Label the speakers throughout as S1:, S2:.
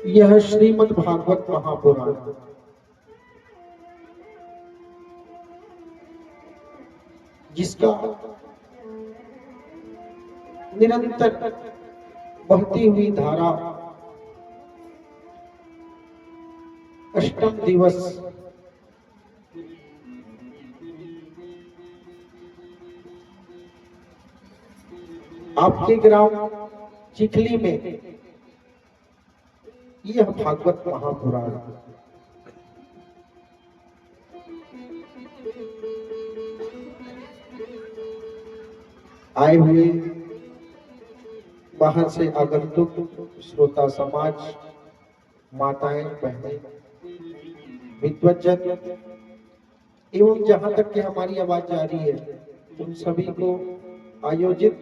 S1: यह श्रीमद् भागवत महापुराण जिसका निरंतर बहती हुई धारा अष्टम दिवस आपके ग्राम चिखली में यह भागवत महापुराण आए हुए बाहर से आगंतुक श्रोता समाज, माताएं, बहनें, विद्वज्जन एवं जहां तक कि हमारी आवाज जा रही है उन सभी को आयोजित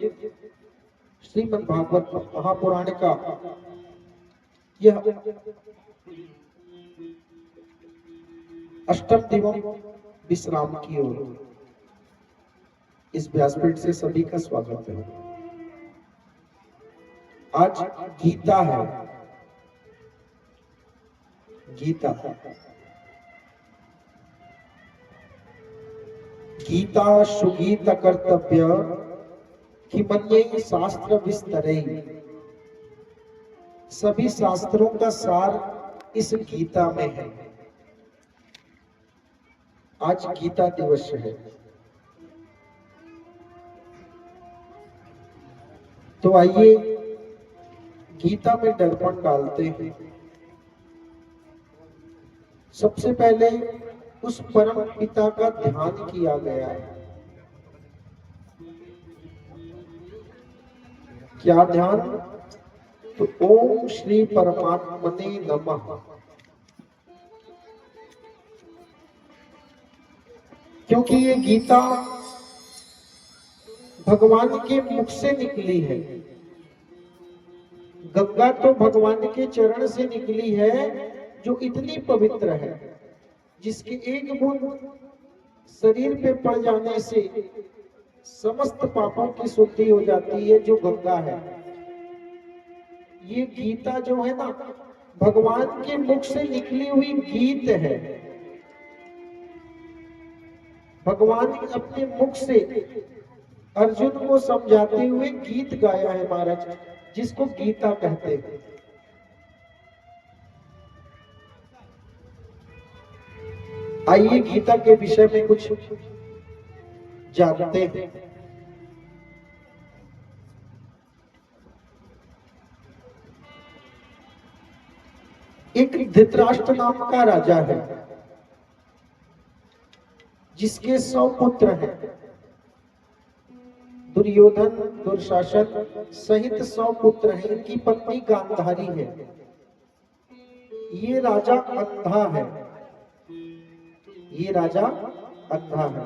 S1: श्रीमद् भागवत महापुराण का यह अष्टम दिवस विश्राम की ओर इस व्यासपीठ से सभी का स्वागत है। आज गीता है। गीता गीता सुगीत कर्तव्य कि मन्ये शास्त्र विस्तरे। सभी शास्त्रों का सार इस गीता में है। आज गीता दिवस है, तो आइए गीता में दर्पण डालते हैं। सबसे पहले उस परम पिता का ध्यान किया गया है। क्या ध्यान? तो ओम श्री परमात्मने नमः। क्योंकि ये गीता भगवान के मुख से निकली है। गंगा तो भगवान के चरण से निकली है, जो इतनी पवित्र है, जिसके एक बूंद शरीर पे पड़ जाने से समस्त पापों की शुद्धि हो जाती है, जो गंगा है। ये गीता जो है ना, भगवान के मुख से निकली हुई गीत है। भगवान ने अपने मुख से अर्जुन को समझाते हुए गीत गाया है महाराज, जिसको गीता कहते हैं। आइए गीता के विषय में कुछ जानते हैं। एक धृतराष्ट्र नाम का राजा है, जिसके 100 पुत्र हैं। दुर्योधन, दुशासन सहित 100 पुत्र हैं। इनकी पत्नी गांधारी है। ये राजा अंधा है। ये राजा अंधा है।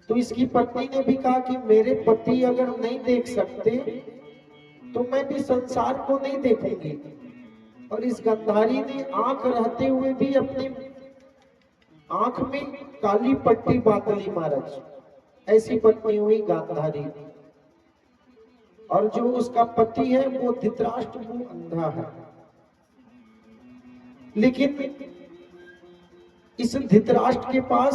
S1: तो इसकी पत्नी ने भी कहा कि मेरे पति अगर नहीं देख सकते तो मैं भी संसार को नहीं देखूंगी। और इस गांधारी ने आंख रहते हुए भी अपनी आंख में काली पट्टी बांध ली महाराज। ऐसी पत्नी हुई गांधारी। और जो उसका पति है वो धृतराष्ट्र, वो अंधा है। लेकिन इस धृतराष्ट्र के पास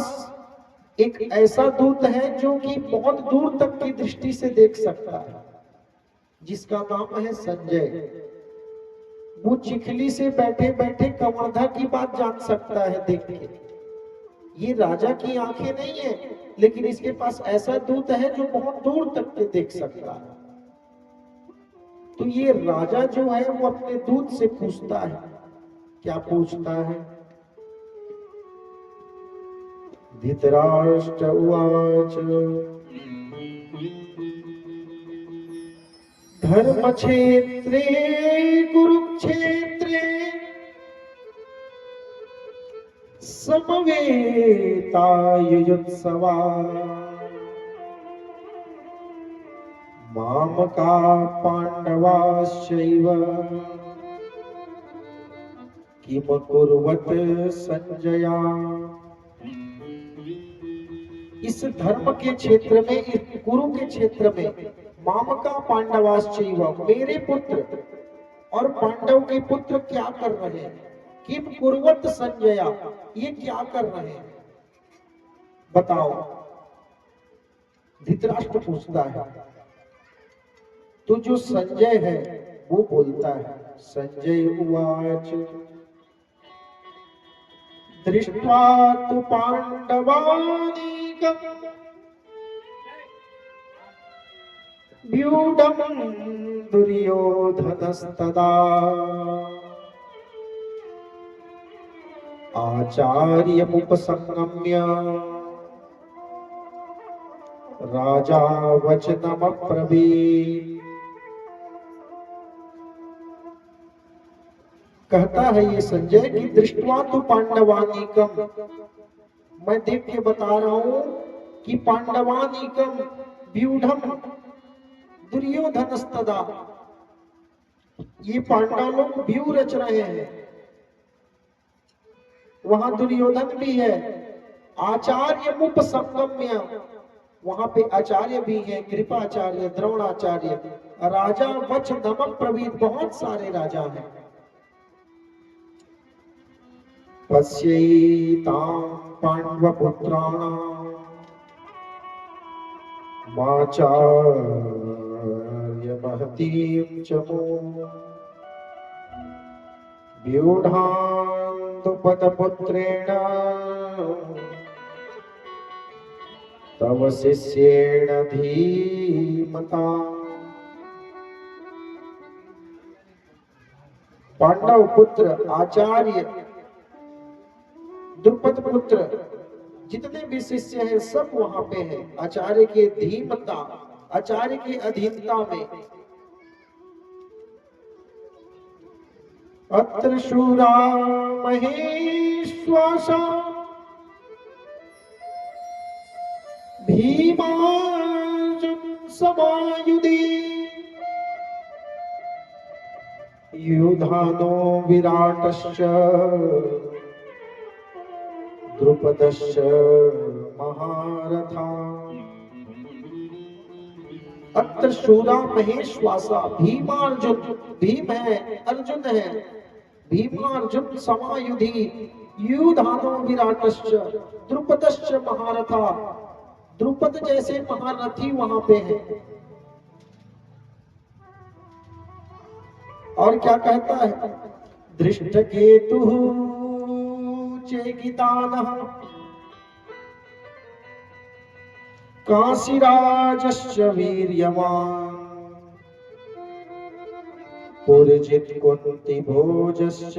S1: एक ऐसा दूत है जो कि बहुत दूर तक की दृष्टि से देख सकता है, जिसका नाम है संजय। वो चिखली से बैठे बैठे कवर्धा की बात जान सकता है देख के। ये राजा की आंखें नहीं है, लेकिन इसके पास ऐसा दूत है जो बहुत दूर तक के देख सकता है। तो ये राजा जो है वो अपने दूत से पूछता है। क्या पूछता है? धृतराष्ट्र उवाच धर्म क्षेत्रे कुरुक्षेत्रे समवेतायुयुत्सवा मामका पांडवाश्चैव किम कुर्वत संजया। इस धर्म के क्षेत्र में, इस कुरु के क्षेत्र में मामका पांडवाश्चैव, मेरे पुत्र और पांडव के पुत्र क्या कर रहे हैं? किम कुर्वत संजया, ये क्या कर रहे हैं बताओ। धृतराष्ट्र पूछता है तो जो संजय है वो बोलता है, संजय उवाच दृष्ट्वा तु पांडवानीकम् व्यूढम् दुर्योधनस्तदा आचार्यमुपसंगम्य राजा वचनमब्रवीत्। कहता है ये संजय कि दृष्ट्वा तु पांडवानीकम, मैं देख के बता रहा हूं कि पांडवानीकम व्यूढ़म दुर्योधनस्तदा, ये पांडव लोग व्यू रच रहे हैं, वहां दुर्योधन भी है। आचार्य मुपसंगम्य, वहां पे आचार्य भी है, कृपाचार्य, द्रोणाचार्य, राजा वच नमक प्रवीत, बहुत सारे राजा हैं। पश्यैतां पांडवपुत्राणां वाचार्य महतीं च व्यूढान्तुपदपुत्रेण तव शिष्येण धीमता। पांडव पुत्र, आचार्य, द्रुपद पुत्र, जितने भी शिष्य हैं सब वहां पे हैं, आचार्य के धीमता, आचार्य की अधीनता में। अत्र शूरा महेश्वासा भीमार्जुन समायुधि युधानो विराटश्च द्रुपदश्च महारथा। अत्र शूरा महेश्वासा, भीमार्जुन, भीम है, अर्जुन है, भीमार्जुन समायुधि युधानो विराटश्च द्रुपदश्च महारथा, द्रुपद जैसे महारथी वहां पे हैं। और क्या कहता है, दृष्टकेतु चेकितानः काशीराजश्च वीर्यवान् पुरजित् कुन्तिभोजश्च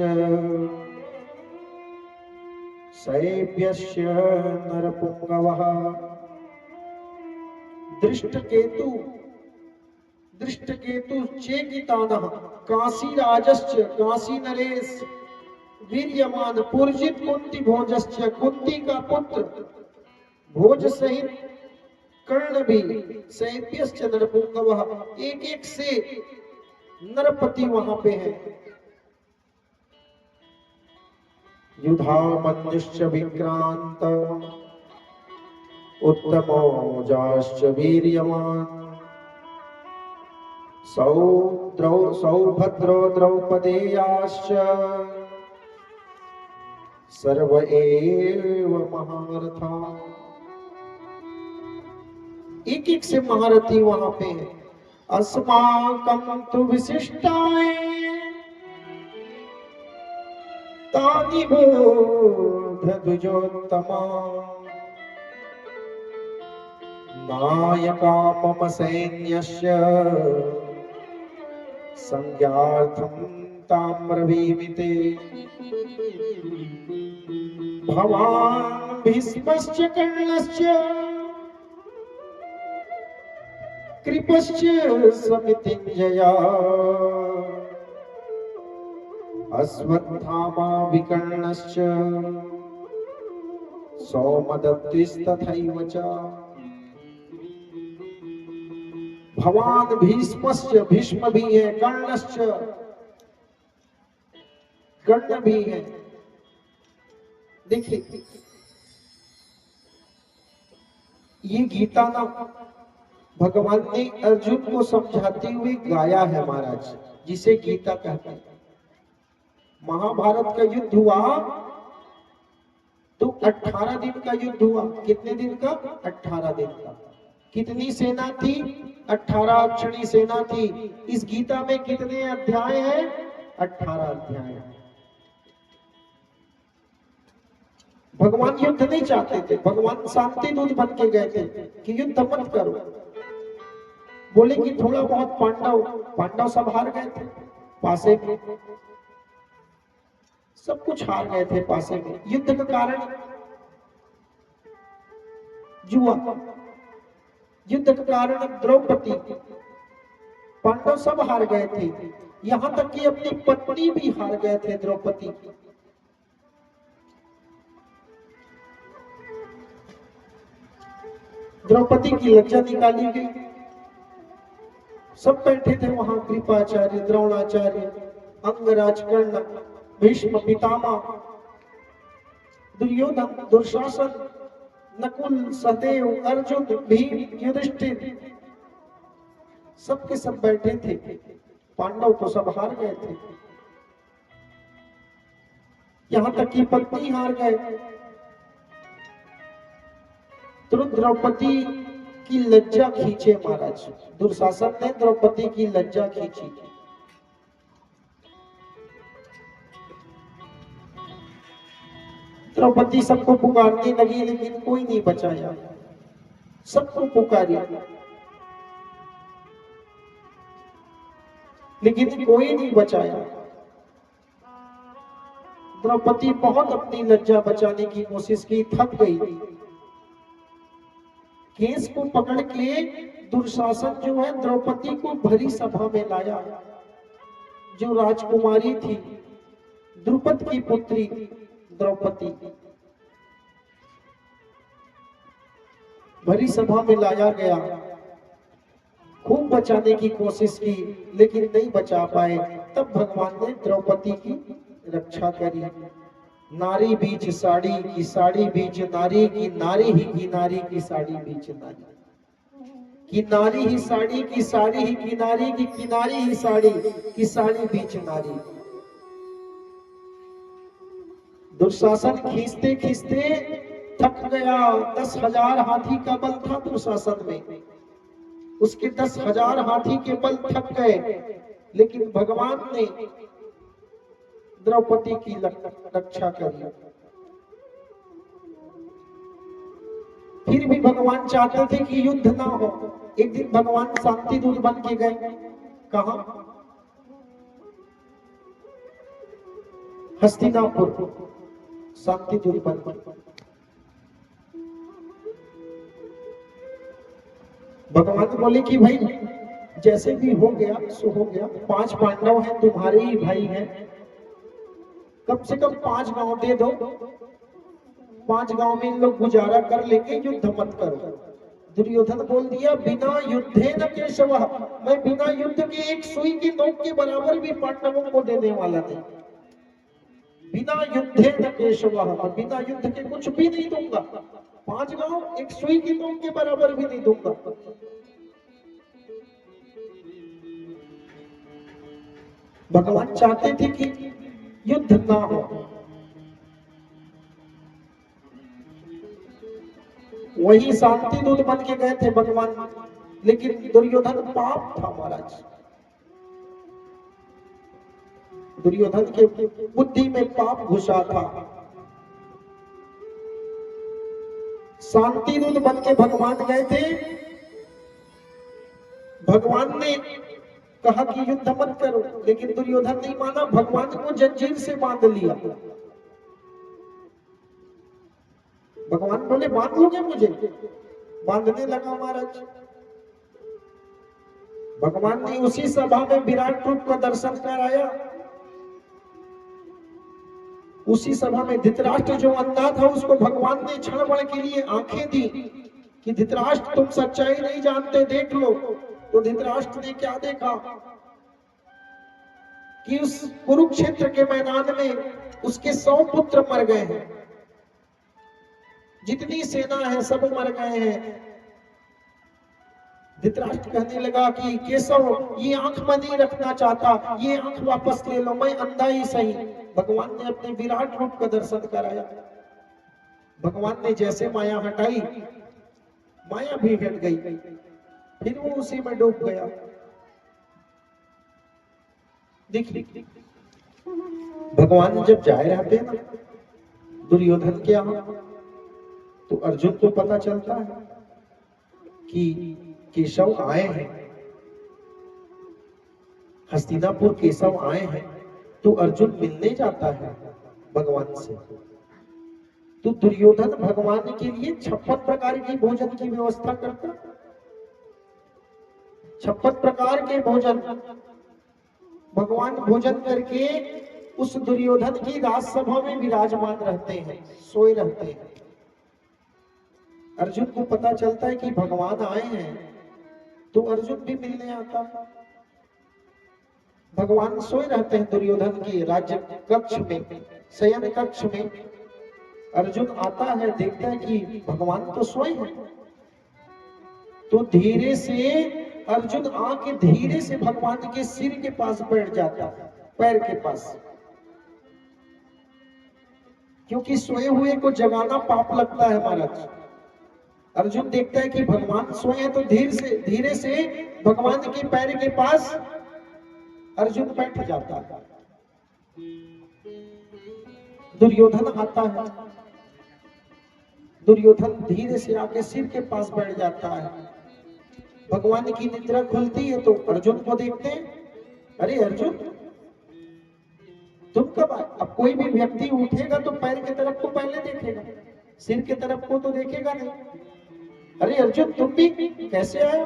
S1: सैभ्यश्च नरपुंगवः। दृष्टकेतु, दृष्टकेतु चेकितानः काशीराजश्च, काशी नरेश, वीर्यमान, पुरजित कुंती भोजश्च, कुंती का पुत्र भोज सहित कर्ण भी, सैभ्यश्च नरपुंगवः, एक एक से नरपति वहां पे है। युधामन्युश्च विक्रांत उत्तमौजाश्च वीर्यवान् सौभद्रो द्रौपदेयाश्च सर्व एव महारथा। एक एक से महारथी वहां पे है। अस्माकं तु विशिष्टाय तानि बोध द्विजोत्तमा नायका मम सैन्यस्य संज्ञार्थं ताम्रवीमिते। भवान् भीष्मश्च कर्णश्च कृपश्च समितिञ्जया अश्वत्थामा विकर्णश्च सौमदत्तिस्तथैव च। भवान् भीष्मश्च, भीष्म भी है, कर्णश्च, कर्ण भी है। देखिए ये गीता ना भगवान ने अर्जुन को समझाते हुए गाया है महाराज, जिसे गीता कहते हैं। महाभारत का युद्ध हुआ तो 18 दिन का युद्ध हुआ। कितने दिन का? 18 दिन का। कितनी सेना थी? 18 अक्षणी सेना थी। इस गीता में कितने अध्याय हैं? 18 अध्याय हैं। भगवान युद्ध नहीं चाहते थे, भगवान शांति दूत बन के गए थे कि युद्ध मत करो। बोले कि थोड़ा बहुत पांडव सब हार गए थे पासे में, सब कुछ हार गए थे पासे में। युद्ध का कारण जुआ, युद्ध का कारण द्रौपदी। पांडव सब हार गए थे, यहां तक कि अपनी पत्नी भी हार गए थे द्रौपदी। द्रौपदी की लज्जा निकाली गई। सब बैठे थे वहां, कृपाचार्य, द्रोणाचार्य, अंगराज, कर्ण, भीष्म पितामह, दुर्योधन, दुशासन, नकुल, सहदेव, अर्जुन, भीम, युधिष्ठिर, सबके सब बैठे थे। पांडव तो सब हार गए थे, यहां तक कि पत्नी हार गए। तो द्रौपदी की लज्जा खींचे महाराज, दुशासन ने द्रौपदी की लज्जा खींची। द्रौपदी सबको पुकारने लगी, लेकिन कोई नहीं बचाया। सबको पुकारी, लेकिन कोई नहीं बचाया। द्रौपदी बहुत अपनी लज्जा बचाने की कोशिश की, थक गई। केस को पकड़ के दुशासन जो है द्रौपदी को भरी सभा में लाया। जो राजकुमारी थी, द्रुपद की पुत्री द्रौपदी, भरी सभा में लाया गया। खूब बचाने की कोशिश की, लेकिन नहीं बचा पाए। तब भगवान ने द्रौपदी की रक्षा करी। नारी बीच साड़ी की, साड़ी बीच नारी की, नारी ही की नारी की, साड़ी बीच नारी की, नारी ही साड़ी की, साड़ी ही किनारी की, किनारी ही साड़ी की, साड़ी बीच नारी। दुशासन खींचते खींचते थक गया। 10,000 हाथी का बल था दुशासन में, उसके 10,000 हाथी के बल थक गए। लेकिन भगवान ने द्रौपदी की रक्षा करी। फिर भी भगवान चाहते थे कि युद्ध ना हो। एक दिन भगवान शांति दूत बन के गए। कहा? हस्तिनापुर शांति दूत बन के। भगवान बोले कि भाई जैसे भी हो गया सो हो गया। 5 पांडव हैं, तुम्हारे ही भाई हैं, कम से कम 5 गांव दे दो। 5 गांव में इन लोग गुजारा कर लेंगे, युद्ध मत करो। दुर्योधन बोल दिया, बिना युद्धे न केशव, मैं बिना युद्ध के एक सुई की नोक के बराबर भी पांडवों को देने वाला नहीं। बिना युद्धे न केशव, मैं बिना युद्ध के कुछ भी नहीं दूंगा। 5 गांव एक सुई की नोक के बराबर भी नहीं दूंगा। भगवान चाहते थे कि युद्ध ना हो। वही शांति दूत बन के गए थे भगवान, लेकिन दुर्योधन पाप था महाराज। दुर्योधन के बुद्धि में पाप घुसा था। शांति दूत बन के भगवान गए थे। भगवान ने कहा कि युद्ध मत करो, लेकिन दुर्योधन नहीं माना। भगवान को जंजीर से बांध लिया। भगवान बोले, बांध लोगे मुझे? बांधने लगा महाराज। भगवान ने उसी सभा में विराट रूप का दर्शन कराया। उसी सभा में धृतराष्ट्र जो अंधा था, उसको भगवान ने क्षण भर के लिए आंखें दी कि धृतराष्ट्र तुम सच्चाई नहीं जानते, देख लो। तो धृतराष्ट्र ने क्या देखा कि उस कुरुक्षेत्र के मैदान में उसके 100 पुत्र मर गए हैं। जितनी सेना है सब मर गए हैं। धृतराष्ट्र कहने लगा कि केशव, ये आंख मैं नहीं रखना चाहता, ये आंख वापस ले लो, मैं अंधा ही सही। भगवान ने अपने विराट रूप का दर्शन कराया। भगवान ने जैसे माया हटाई, माया भी हट गई, फिर वो उसी में डूब गया। देखिए, भगवान जब जाए रहते हैं ना दुर्योधन के यहाँ, तो अर्जुन को पता चलता है कि केशव आए हैं, हस्तिनापुर केशव आए हैं, तो अर्जुन मिलने जाता है भगवान से। तो दुर्योधन भगवान के लिए 56 प्रकार की भोजन की व्यवस्था करता। 56 प्रकार के भोजन भगवान भोजन करके उस दुर्योधन की राजसभा में विराजमान रहते हैं, सोए रहते हैं। अर्जुन को पता चलता है कि भगवान आए हैं, तो अर्जुन भी मिलने आता है। भगवान सोए रहते हैं दुर्योधन के राज्य कक्ष में, शयन कक्ष में। अर्जुन आता है, देखता है कि भगवान तो सोए हैं, तो धीरे से अर्जुन आके धीरे से भगवान के सिर के पास बैठ जाता है, पैर के पास, क्योंकि सोए हुए को जगाना पाप लगता है महाराज। अर्जुन देखता है कि भगवान सोए हैं, तो धीरे से भगवान के पैर के पास अर्जुन बैठ जाता है। दुर्योधन आता है, दुर्योधन धीरे से आके सिर के पास बैठ जाता है। भगवान की निद्रा खुलती है तो अर्जुन को देखते हैं, अरे अर्जुन तुम कब आए? अब कोई भी व्यक्ति उठेगा तो पैर की तरफ को पहले देखेगा, सिर की तरफ को तो देखेगा नहीं। अरे अर्जुन तुम भी कैसे आए?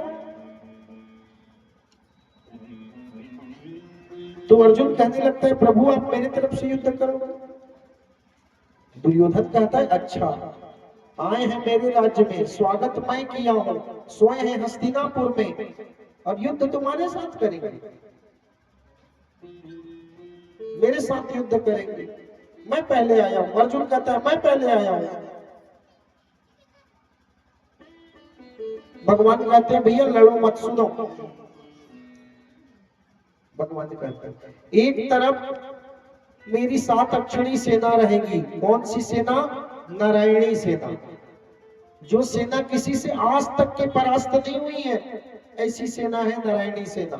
S1: तो अर्जुन कहने लगता है, प्रभु आप मेरी तरफ से युद्ध करो। दुर्योधन कहता है, अच्छा आए हैं मेरे राज्य में, स्वागत मैं किया हूं, सोए हैं हस्तिनापुर में और युद्ध तुम्हारे साथ करेंगे, मेरे साथ युद्ध करेंगे, मैं पहले आया हूं। अर्जुन कहता है, मैं पहले आया हूं। भगवान कहते हैं, भैया लड़ो मत, सुनो। भगवान कहते हैं, एक तरफ मेरी 7 अक्षणी सेना रहेगी। कौन सी सेना? नारायणी सेना, जो सेना किसी से आज तक के परास्त नहीं हुई है, ऐसी सेना है नारायणी सेना।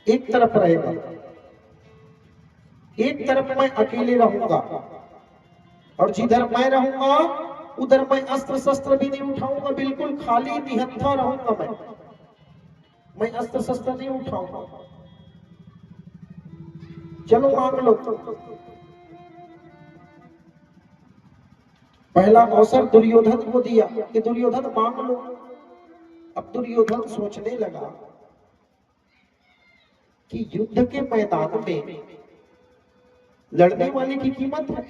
S1: एक तरफ रहेगा, एक तरफ मैं अकेले रहूंगा, और जिधर मैं रहूंगा उधर मैं अस्त्र शस्त्र भी नहीं उठाऊंगा, बिल्कुल खाली निहत्था रहूंगा। मैं अस्त्र शस्त्र नहीं उठाऊंगा। चलो मांग लो। पहला अवसर दुर्योधन को दिया कि दुर्योधन मांग लो। अब दुर्योधन सोचने लगा कि युद्ध के मैदान में लड़ने वाले की कीमत है।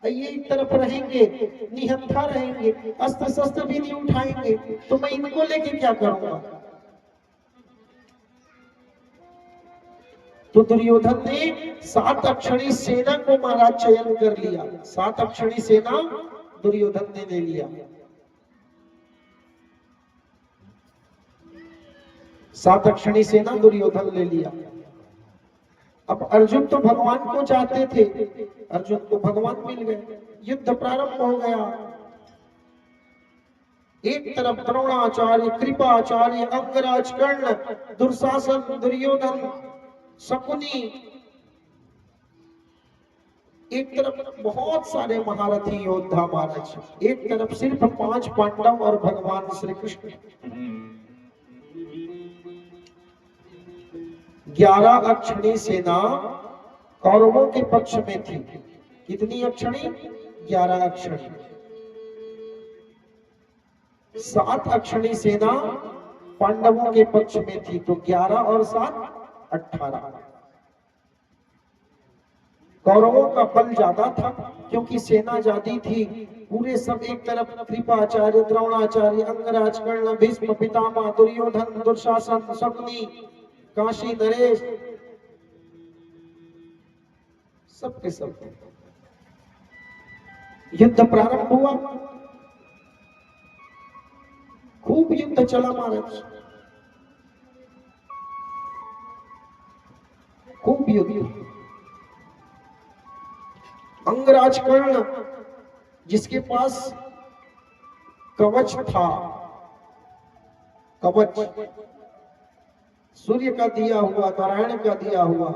S1: ये एक तरफ रहेंगे, निहत्था रहेंगे, अस्त्र शस्त्र भी नहीं उठाएंगे, तो मैं इनको लेके क्या करूंगा? तो दुर्योधन ने 7 अक्षणी सेना को महाराज चयन कर लिया। 7 अक्षणी सेना दुर्योधन ने ले लिया। 7 अक्षणी सेना दुर्योधन ले लिया। अब अर्जुन तो भगवान को चाहते थे, अर्जुन को भगवान मिल गए, युद्ध प्रारंभ हो गया। एक तरफ द्रोणाचार्य, कृपाचार्य, अंगराज, कर्ण, दुर्शासन, दुर्योधन, शकुनी, एक तरफ बहुत सारे महारथी योद्धा महाराज, एक तरफ सिर्फ 5 पांडव और भगवान श्री कृष्ण। 11 अक्षणी सेना कौरवों के पक्ष में थी। कितनी अक्षणी? 11 अक्षणी। 7 अक्षणी सेना पांडवों के पक्ष में थी, तो 11 और 7 18। कौरवों का बल ज्यादा था क्योंकि सेना ज्यादा थी। पूरे सब एक तरफ कृपाचार्य, द्रोणाचार्य, अंगराज, कर्ण, भीष्म पितामह, दुर्योधन, दुर्शासन, शकुनी, काशी नरेश, सबके सब। युद्ध प्रारंभ हुआ। खूब युद्ध चला महाराज, खूब युद्ध। अंगराज कर्ण जिसके पास कवच था, कवच सूर्य का दिया हुआ, नारायण का दिया हुआ,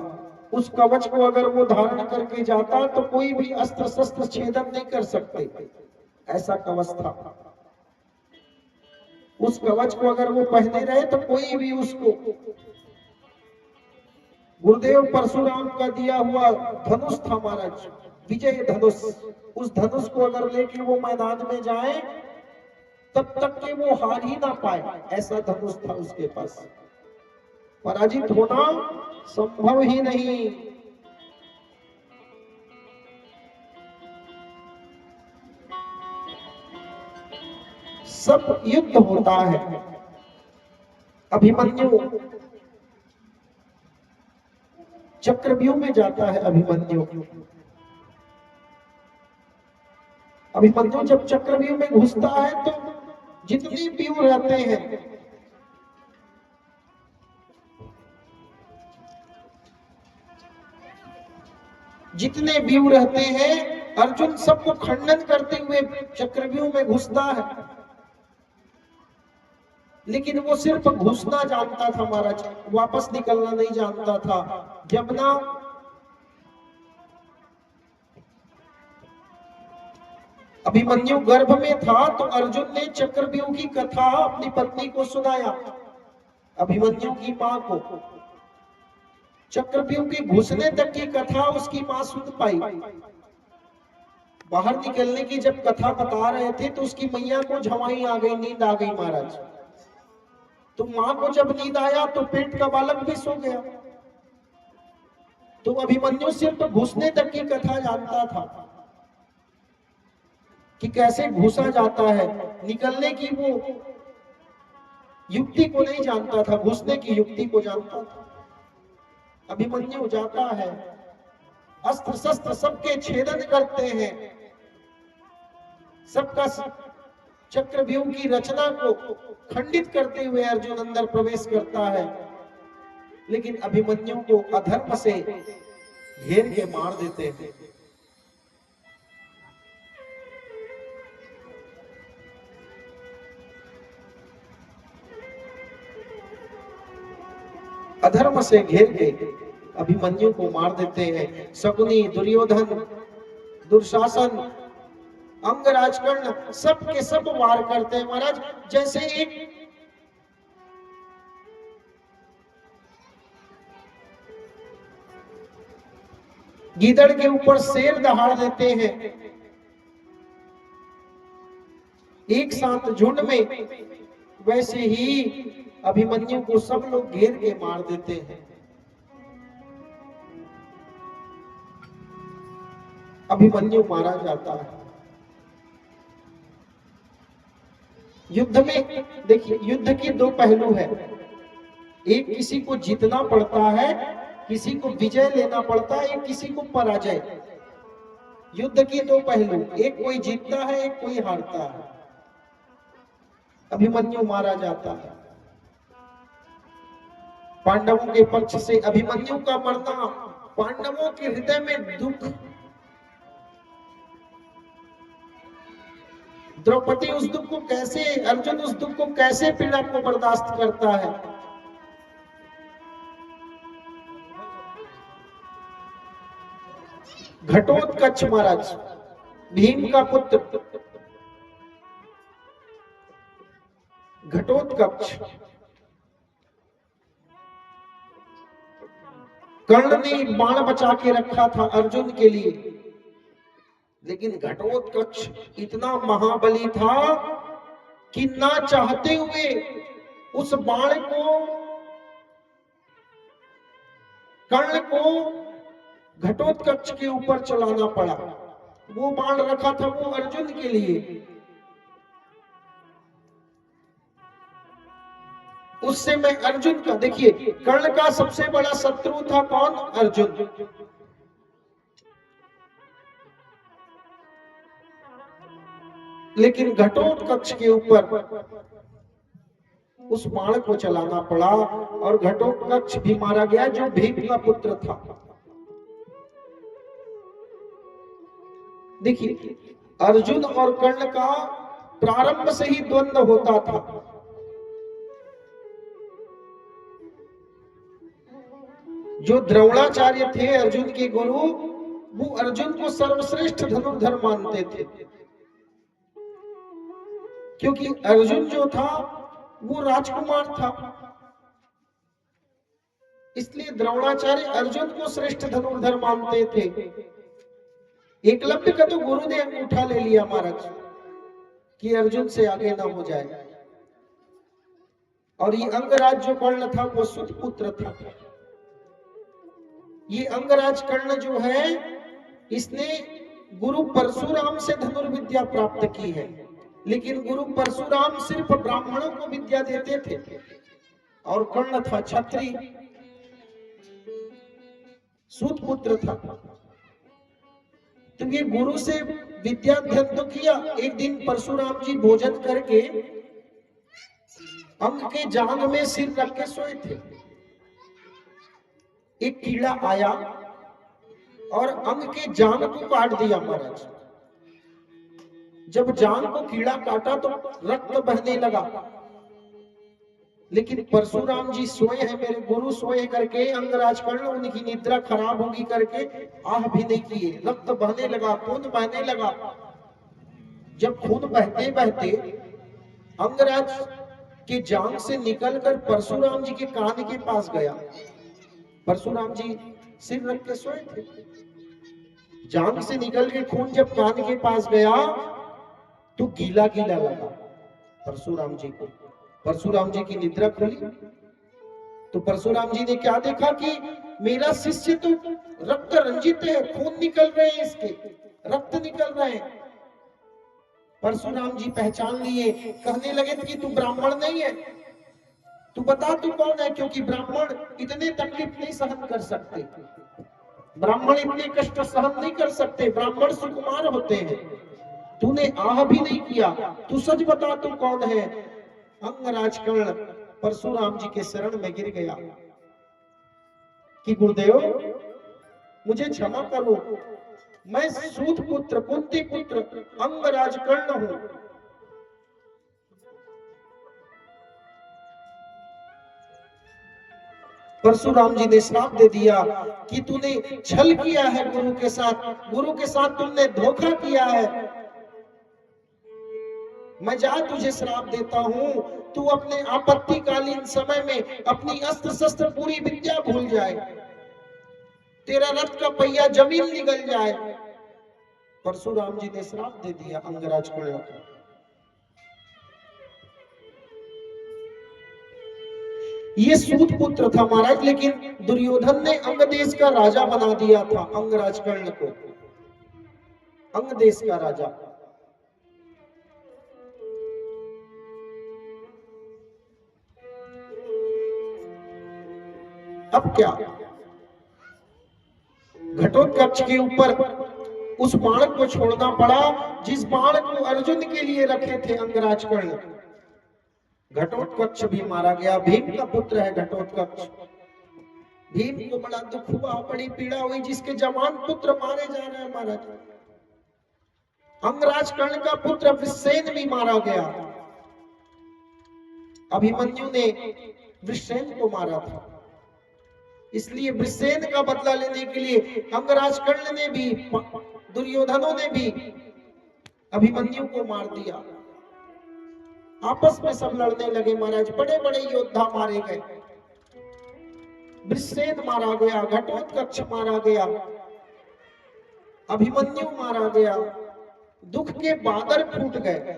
S1: उस कवच को अगर वो धारण करके जाता तो कोई भी अस्त्र शस्त्र छेदन नहीं कर सकते, ऐसा कवच था। उस कवच को अगर वो पहने रहे तो कोई भी उसको, गुरुदेव परशुराम का दिया हुआ धनुष था महाराज, विजय धनुष, उस धनुष को अगर लेके वो मैदान में जाए तब तक के वो हार ही ना पाए, ऐसा धनुष था उसके पास। पराजित होना संभव ही नहीं। सब युद्ध होता है। अभिमन्यु चक्रव्यूह में जाता है। अभिमन्यु जब चक्रव्यूह में घुसता है तो जितनी व्यूह रहते हैं, जितने व्यूह रहते हैं, अर्जुन सबको खंडन करते हुए चक्रव्यूह में घुसता है। लेकिन वो सिर्फ घुसना जानता था महाराज, वापस निकलना नहीं जानता था। जब ना अभिमन्यु गर्भ में था तो अर्जुन ने चक्रव्यूह की कथा अपनी पत्नी को सुनाया, अभिमन्यु की मां को। चक्रव्यूह के घुसने तक की कथा उसकी मां सुन पाई। बाहर निकलने की जब कथा बता रहे थे तो उसकी मैया को झवाई आ गई, नींद आ गई महाराज। तो मां को जब नींद आया तो पेट का बालक भी सो गया। तो अभिमन्यु सिर्फ घुसने तक की कथा जानता था कि कैसे घुसा जाता है, निकलने की वो युक्ति को नहीं जानता था, घुसने की युक्ति को जानता था। अभिमन्यु जाता है, अस्त्र शस्त्र सबके छेदन करते हैं, सबका चक्रव्यूह की रचना को खंडित करते हुए अर्जुन अंदर प्रवेश करता है। लेकिन अभिमन्यु को अधर्म से घेर के मार देते हैं। अधर्म से घेर के अभिमन्यु को मार देते हैं। शकुनी, दुर्योधन, दुशासन, अंगराज कर्ण सब के सब वार करते हैं महाराज। जैसे एक गीदड़ के ऊपर शेर दहाड़ देते हैं, एक साथ झुंड में, वैसे ही अभिमन्यु को सब लोग घेर के मार देते हैं। अभिमन्यु मारा जाता है। युद्ध में देखिए, युद्ध के दो पहलू है, एक किसी को जीतना पड़ता है, किसी को विजय लेना पड़ता है, एक किसी को पराजय। युद्ध के दो पहलू, एक कोई जीतता है, एक कोई हारता है। अभिमन्यु मारा जाता है। पांडवों के पक्ष से अभिमन्यु का मरना पांडवों के हृदय में दुख। द्रौपदी उस दुख को कैसे, अर्जुन उस दुख को कैसे, पीड़ा को बर्दाश्त करता है। घटोत्कच महाराज, भीम का पुत्र घटोत्कच, कर्ण ने बाण बचा के रखा था अर्जुन के लिए, लेकिन घटोत्कच इतना महाबली था कि ना चाहते हुए उस बाण को, कर्ण को घटोत्कच के ऊपर चलाना पड़ा। वो बाण रखा था वो अर्जुन के लिए। उससे मैं अर्जुन का, देखिए कर्ण का सबसे बड़ा शत्रु था कौन? अर्जुन। लेकिन घटोत्कच के ऊपर उस बाण को चलाना पड़ा और घटोत्कच भी मारा गया जो भीम का पुत्र था। देखिए, अर्जुन और कर्ण का प्रारंभ से ही द्वंद्व होता था। जो द्रोणाचार्य थे अर्जुन के गुरु, वो अर्जुन को सर्वश्रेष्ठ धनुर्धर मानते थे, क्योंकि अर्जुन जो था वो राजकुमार था। इसलिए द्रोणाचार्य अर्जुन को श्रेष्ठ धनुर्धर मानते थे। एकलव्य का तो गुरु ने अंगूठा ले लिया महाराज कि अर्जुन से आगे ना हो जाए। और ये अंगराज जो कर्ण था वो सुत पुत्र था। ये अंगराज कर्ण जो है, इसने गुरु परशुराम से धनुर्विद्या प्राप्त की है, लेकिन गुरु परशुराम सिर्फ ब्राह्मणों को विद्या देते थे और कर्ण था क्षत्रिय, सूत पुत्र था। तो ये गुरु से विद्या अध्ययन तो किया। एक दिन परशुराम जी भोजन करके अंग के जांघ में सिर रख के सोए थे। एक कीड़ा आया और अंग के जांघ को काट दिया महाराज। जब जांघ को कीड़ा काटा तो रक्त बहने लगा, लेकिन परशुराम जी सोए हैं, मेरे गुरु सोए करके अंगराज कर्ण उनकी निद्रा खराब होगी करके आह भी नहीं किए। रक्त बहने लगा, खून बहने लगा। जब खून बहते बहते अंगराज के जांघ से निकलकर परशुराम जी के कान के पास गया। परशुराम जी सिर रख के सोए थे, जांघ से निकल के खून जब कान के पास गया तो गीला गीला लगा परशुराम जी को। परशुराम जी की निद्रा खुली तो परशुराम जी ने क्या देखा कि मेरा शिष्य तो रक्त रंजित है, खून निकल रहे हैं, इसके रक्त निकल रहे हैं। परशुराम जी पहचान लिए, कहने लगे कि तू ब्राह्मण नहीं है, तू बता तू कौन है, क्योंकि ब्राह्मण इतने तकलीफ नहीं सहन कर सकते, ब्राह्मण इतने कष्ट सहन नहीं कर सकते, ब्राह्मण सुकुमार होते हैं। तूने आह भी नहीं किया, तू सच बता तू कौन है। अंगराज कर्ण परशुराम जी के शरण में गिर गया कि गुरुदेव मुझे क्षमा करो, मैं सूत पुत्र कुंती पुत्र अंगराज कर्ण हूं। परशुराम जी ने श्राप दे दिया कि तूने छल किया है गुरु के साथ तुमने धोखा किया है। मैं जा तुझे श्राप देता हूं, तू अपने आपत्तिकालीन समय में अपनी अस्त्र शस्त्र पूरी विद्या भूल जाए, तेरा रथ का पहिया जमीन निगल जाए। परशुराम जी ने श्राप दे दिया अंगराज कर्ण को। ये सूत पुत्र था महाराज, लेकिन दुर्योधन ने अंग देश का राजा बना दिया था अंगराज कर्ण को, अंग देश का राजा। अब क्या, घटोत्कच के ऊपर उस बाण को छोड़ना पड़ा जिस बाण को अर्जुन के लिए रखे थे अंगराज कर्ण। घटोत्कच भी मारा गया, भीम का पुत्र है घटोत्कच। भीम को बड़ा दुख हुआ, बड़ी पीड़ा हुई, जिसके जवान पुत्र मारे जा रहे हैं महाराज। अंगराज कर्ण का पुत्र वृषसेन भी मारा गया। अभिमन्यु ने वृषसेन को मारा था, इसलिए वृषसेन का बदला लेने के लिए अंगराज कर्ण ने भी, दुर्योधनों ने भी अभिमन्यु को मार दिया। आपस में सब लड़ने लगे महाराज, बड़े बड़े योद्धा मारे गए। वृषसेन मारा गया, घटोत्कच मारा गया, अभिमन्यु मारा गया। दुख के बादल फूट गए,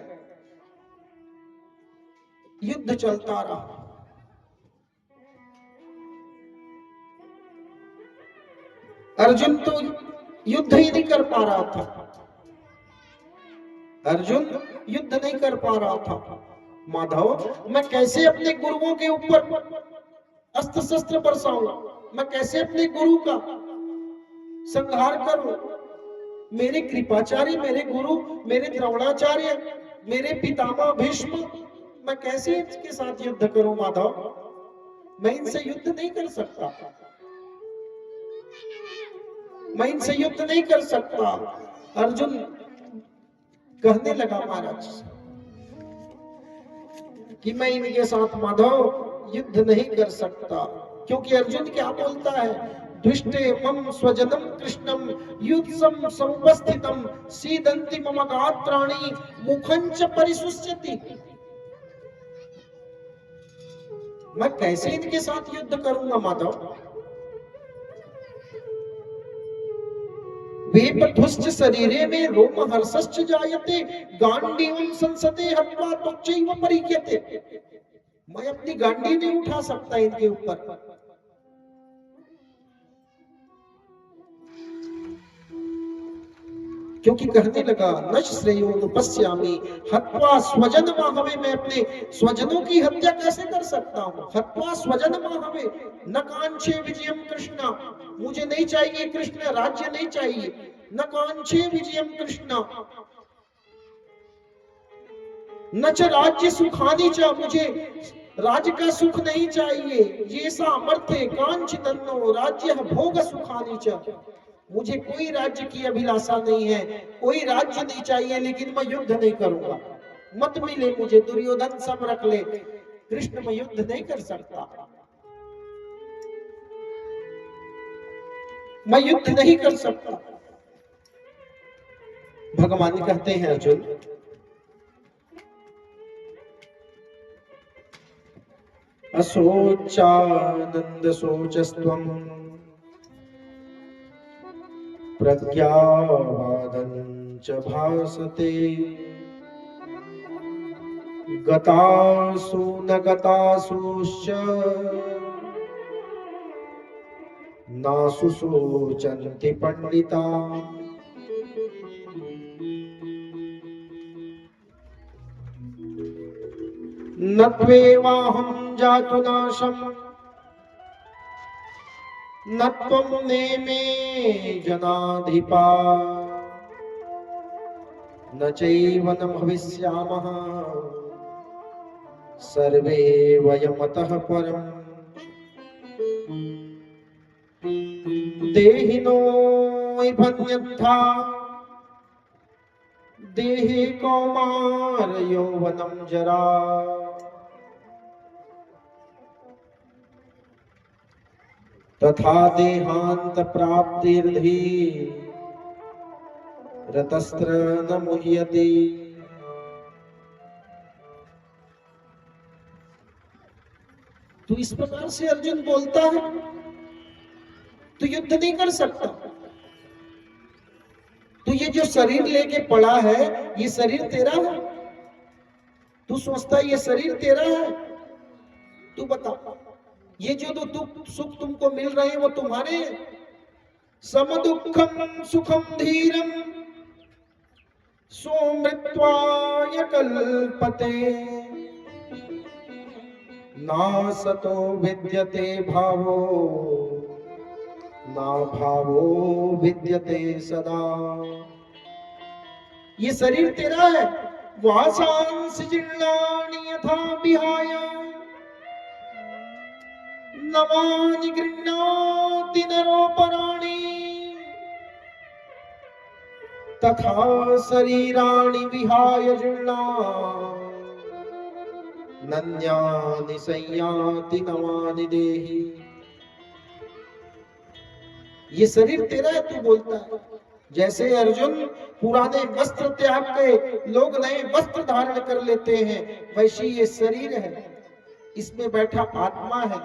S1: युद्ध चलता रहा। अर्जुन तो युद्ध ही नहीं कर पा रहा था, अर्जुन युद्ध नहीं कर पा रहा था। माधव, मैं कैसे अपने गुरुओं के ऊपर अस्त्र शस्त्र बरसाऊं, मैं कैसे अपने गुरु का संहार करूं। मेरे कृपाचार्य, मेरे गुरु, मेरे द्रोणाचार्य, मेरे पितामह भीष्म, मैं कैसे इनके साथ युद्ध करूं माधव, मैं इनसे युद्ध नहीं कर सकता, मैं इनसे युद्ध नहीं कर सकता। अर्जुन कहने लगा महाराज कि मैं इनके साथ माधव युद्ध नहीं कर सकता, क्योंकि अर्जुन क्या बोलता है, दुष्टे मम स्वजनम कृष्णम युद्धम समुपस्थितम सीदंति मम गात्राणि मुखंच परिशुष्यति। मैं कैसे इनके साथ युद्ध करूंगा माधव, वेपथुश्च शरीरे में रोमहर्षश्च जायते गांडीवं संसते हत्वा त्वच्चैव परिह्यते। मैं अपनी गांडी नहीं उठा सकता इनके ऊपर। क्योंकि कहने लगा न श्रेयोनुपश्यामि हत्वा स्वजन माहवे, मैं अपने स्वजनों की हत्या कैसे कर सकता हूं। हत्वा स्वजन माहवे न कांक्षे विजयम कृष्ण, मुझे नहीं चाहिए कृष्ण राज्य नहीं चाहिए, न कांक्षे विजयम कृष्ण न च राज्य सुखानि च, मुझे राज्य का सुख नहीं चाहिए। ये सा अमर्थे कांचितन्नो राज्य भोग सुखानि च, मुझे कोई राज्य की अभिलाषा नहीं है, कोई राज्य नहीं चाहिए, लेकिन मैं युद्ध नहीं करूंगा। मत मिले मुझे, दुर्योधन सब रख ले, कृष्ण मैं युद्ध नहीं कर सकता, मैं युद्ध नहीं कर सकता। भगवान कहते हैं अर्जुन असोचानंद सोचस्त्वं प्रज्ञावादं च भासते गतासु न गतासुश्च नासु शोचन्ति पंडिता। न त्वेवाहं जातु नाशम् न त्वं नेमे जनाधिपा न चैव न भविष्यामः सर्वे वयमतः परम्। देहिनोऽभन्यथा देहे कौमार यौवनं जरा तथा देहांत प्राप्तिर्धि रतस्त्र न मुह्यति। तू इस प्रकार से अर्जुन बोलता है, तू युद्ध नहीं कर सकता। तू ये जो शरीर लेके पड़ा है, ये शरीर तेरा है? तू सोचता है ये शरीर तेरा है? तू बता, ये जो दुख सुख तुमको मिल रहे हैं वो तुम्हारे हैं? सम दुखम सुखम धीरम सोमृत्वाय कल्पते नासतो विद्यते भावो ना भावो विद्यते सदा। ये शरीर तेरा है। वासांस जीर्णानि यथा विहाय नवानि गृह्णाति नरोपराणि तथा शरीराणि विहाय जीर्णानि नन्यानि संयाति नवानि देहि। ये शरीर तेरा है, तू बोलता है। जैसे अर्जुन पुराने वस्त्र त्याग के लोग नए वस्त्र धारण कर लेते हैं, वैसे ये शरीर है, इसमें बैठा आत्मा है।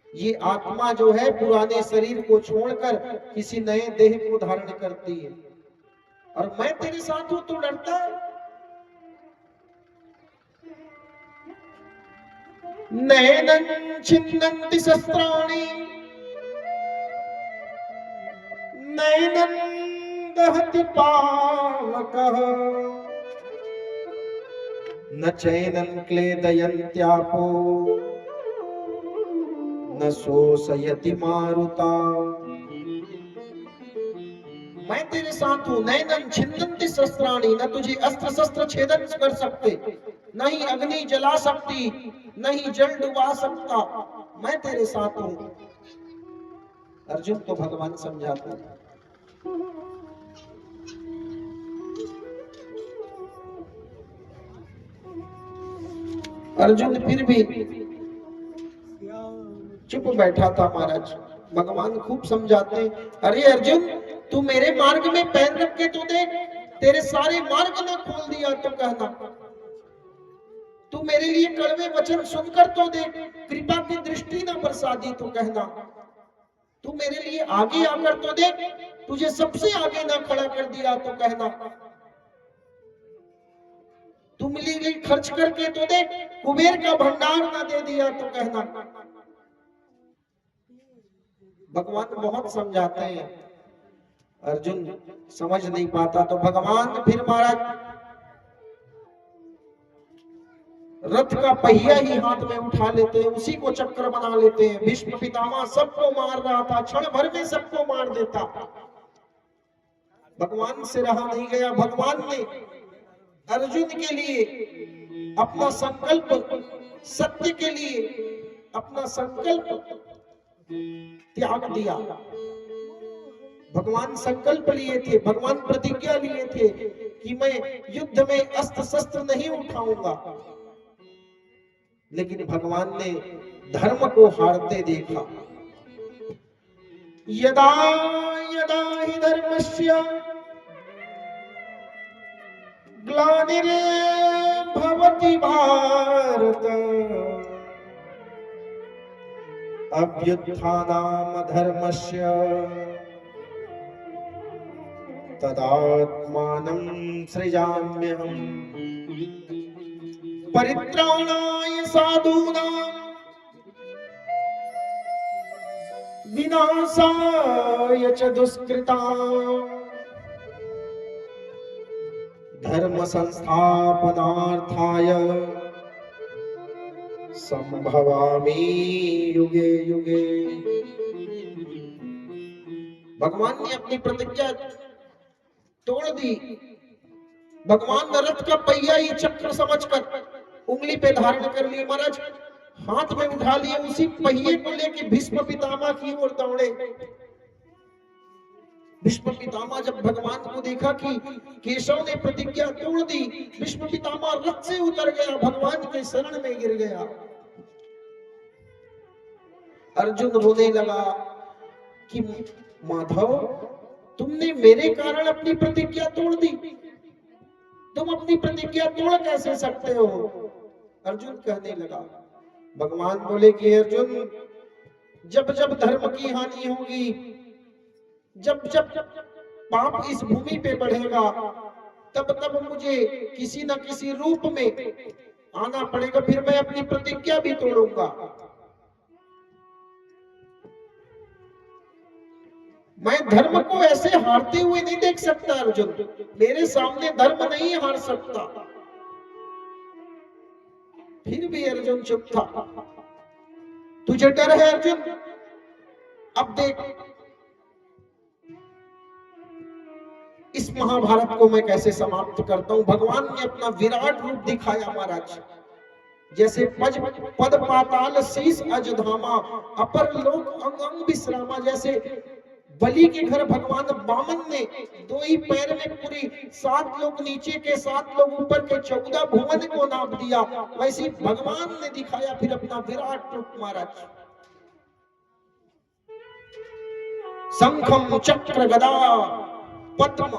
S1: ये आत्मा जो है पुराने शरीर को छोड़कर किसी नए देह को धारण करती है। और मैं तेरे साथ हूं, तू डरता है? नैनं छिन्नन्ति शस्त्राणि नैनं दहति पावकः न चैनं क्लेदयन्त्यापो न शोषयति मारुता। मैं तेरे साथ हूं। नैनं छिन्नन्ति शस्त्राणि, न तुझे अस्त्र शस्त्र छेदन कर सकते, नहीं अग्नि जला सकती, नहीं जल डुबा सकता, मैं तेरे साथ हूं। अर्जुन को भगवान समझाते हैं। अर्जुन फिर भी चुप बैठा था महाराज। भगवान खूब समझाते हैं, अरे अर्जुन तू मेरे मार्ग में पैर रख के तो देख, तेरे सारे मार्ग ने खोल दिया तो कहना। तू मेरे लिए कड़वे वचन सुनकर तो देख, कृपा की दृष्टि न बरसा दी तो कहना। तू मेरे लिए आगे आकर तो देख, तुझे सबसे आगे ना खड़ा कर दिया तो कहना। तू मिली गई खर्च करके तो देख, कुबेर का भंडार ना दे दिया तो कहना। भगवान बहुत समझाते हैं, अर्जुन समझ नहीं पाता तो भगवान फिर महाराज रथ का पहिया ही हाथ में उठा लेते हैं, उसी को चक्र बना लेते हैं। भीष्म पितामह सबको मार रहा था, क्षण भर में सबको मार देता। भगवान से रहा नहीं गया। भगवान ने अर्जुन के लिए अपना संकल्प, सत्य के लिए अपना संकल्प त्याग दिया। भगवान संकल्प लिए थे, भगवान प्रतिज्ञा लिए थे कि मैं युद्ध में अस्त्र शस्त्र नहीं उठाऊंगा, लेकिन भगवान ने धर्म को हारते देखा। यदा यदा हि धर्मस्य ग्लानिर्भवति भारत अभ्युत्थानम् अधर्मस्य तदात्मानं सृजाम्यहम् परित्राणाय साधूनां विनाशाय च दुष्कृतां धर्म संस्थापनार्थाय संभवामि युगे युगे। भगवान ने अपनी प्रतिज्ञा तोड़ दी। भगवान ने रथ का पहिया ही चक्र समझकर उंगली पे धारण कर लिए, महाराज हाथ में उठा लिए, उसी पहिए को लेके भीष्म पितामह की ओर दौड़े। भीष्म पितामह जब भगवान को देखा कि केशव ने प्रतिज्ञा तोड़ दी, भीष्म पितामह रथ से उतर गया, भगवान के शरण में गिर गया। अर्जुन रोने लगा कि माधव तुमने मेरे कारण अपनी प्रतिज्ञा तोड़ दी, तुम अपनी प्रतिज्ञा तोड़ कैसे सकते हो? अर्जुन कहने लगा। भगवान बोले कि अर्जुन जब जब धर्म की हानि होगी, जब जब पाप इस भूमि पे बढ़ेगा, तब तब मुझे किसी न किसी रूप में आना पड़ेगा, फिर मैं अपनी प्रतिज्ञा भी तोड़ूंगा। मैं धर्म को ऐसे हारते हुए नहीं देख सकता अर्जुन, मेरे सामने धर्म नहीं हार सकता। फिर भी अर्जुन चुप था। तुझे डर है अर्जुन? अब देख इस महाभारत को मैं कैसे समाप्त करता हूं। भगवान ने अपना विराट रूप दिखाया महाराज। जैसे पद पाताल शीस अजधामा अपर लोक अंग अंग विश्रामा। जैसे बलि के घर भगवान वामन ने दो ही पैर में पूरी 7 लोग नीचे के 7 लोग ऊपर के 14 भुवन को नाप दिया, वैसे भगवान ने दिखाया फिर अपना विराट रूप महाराज। शंखम चक्र गदा पद्म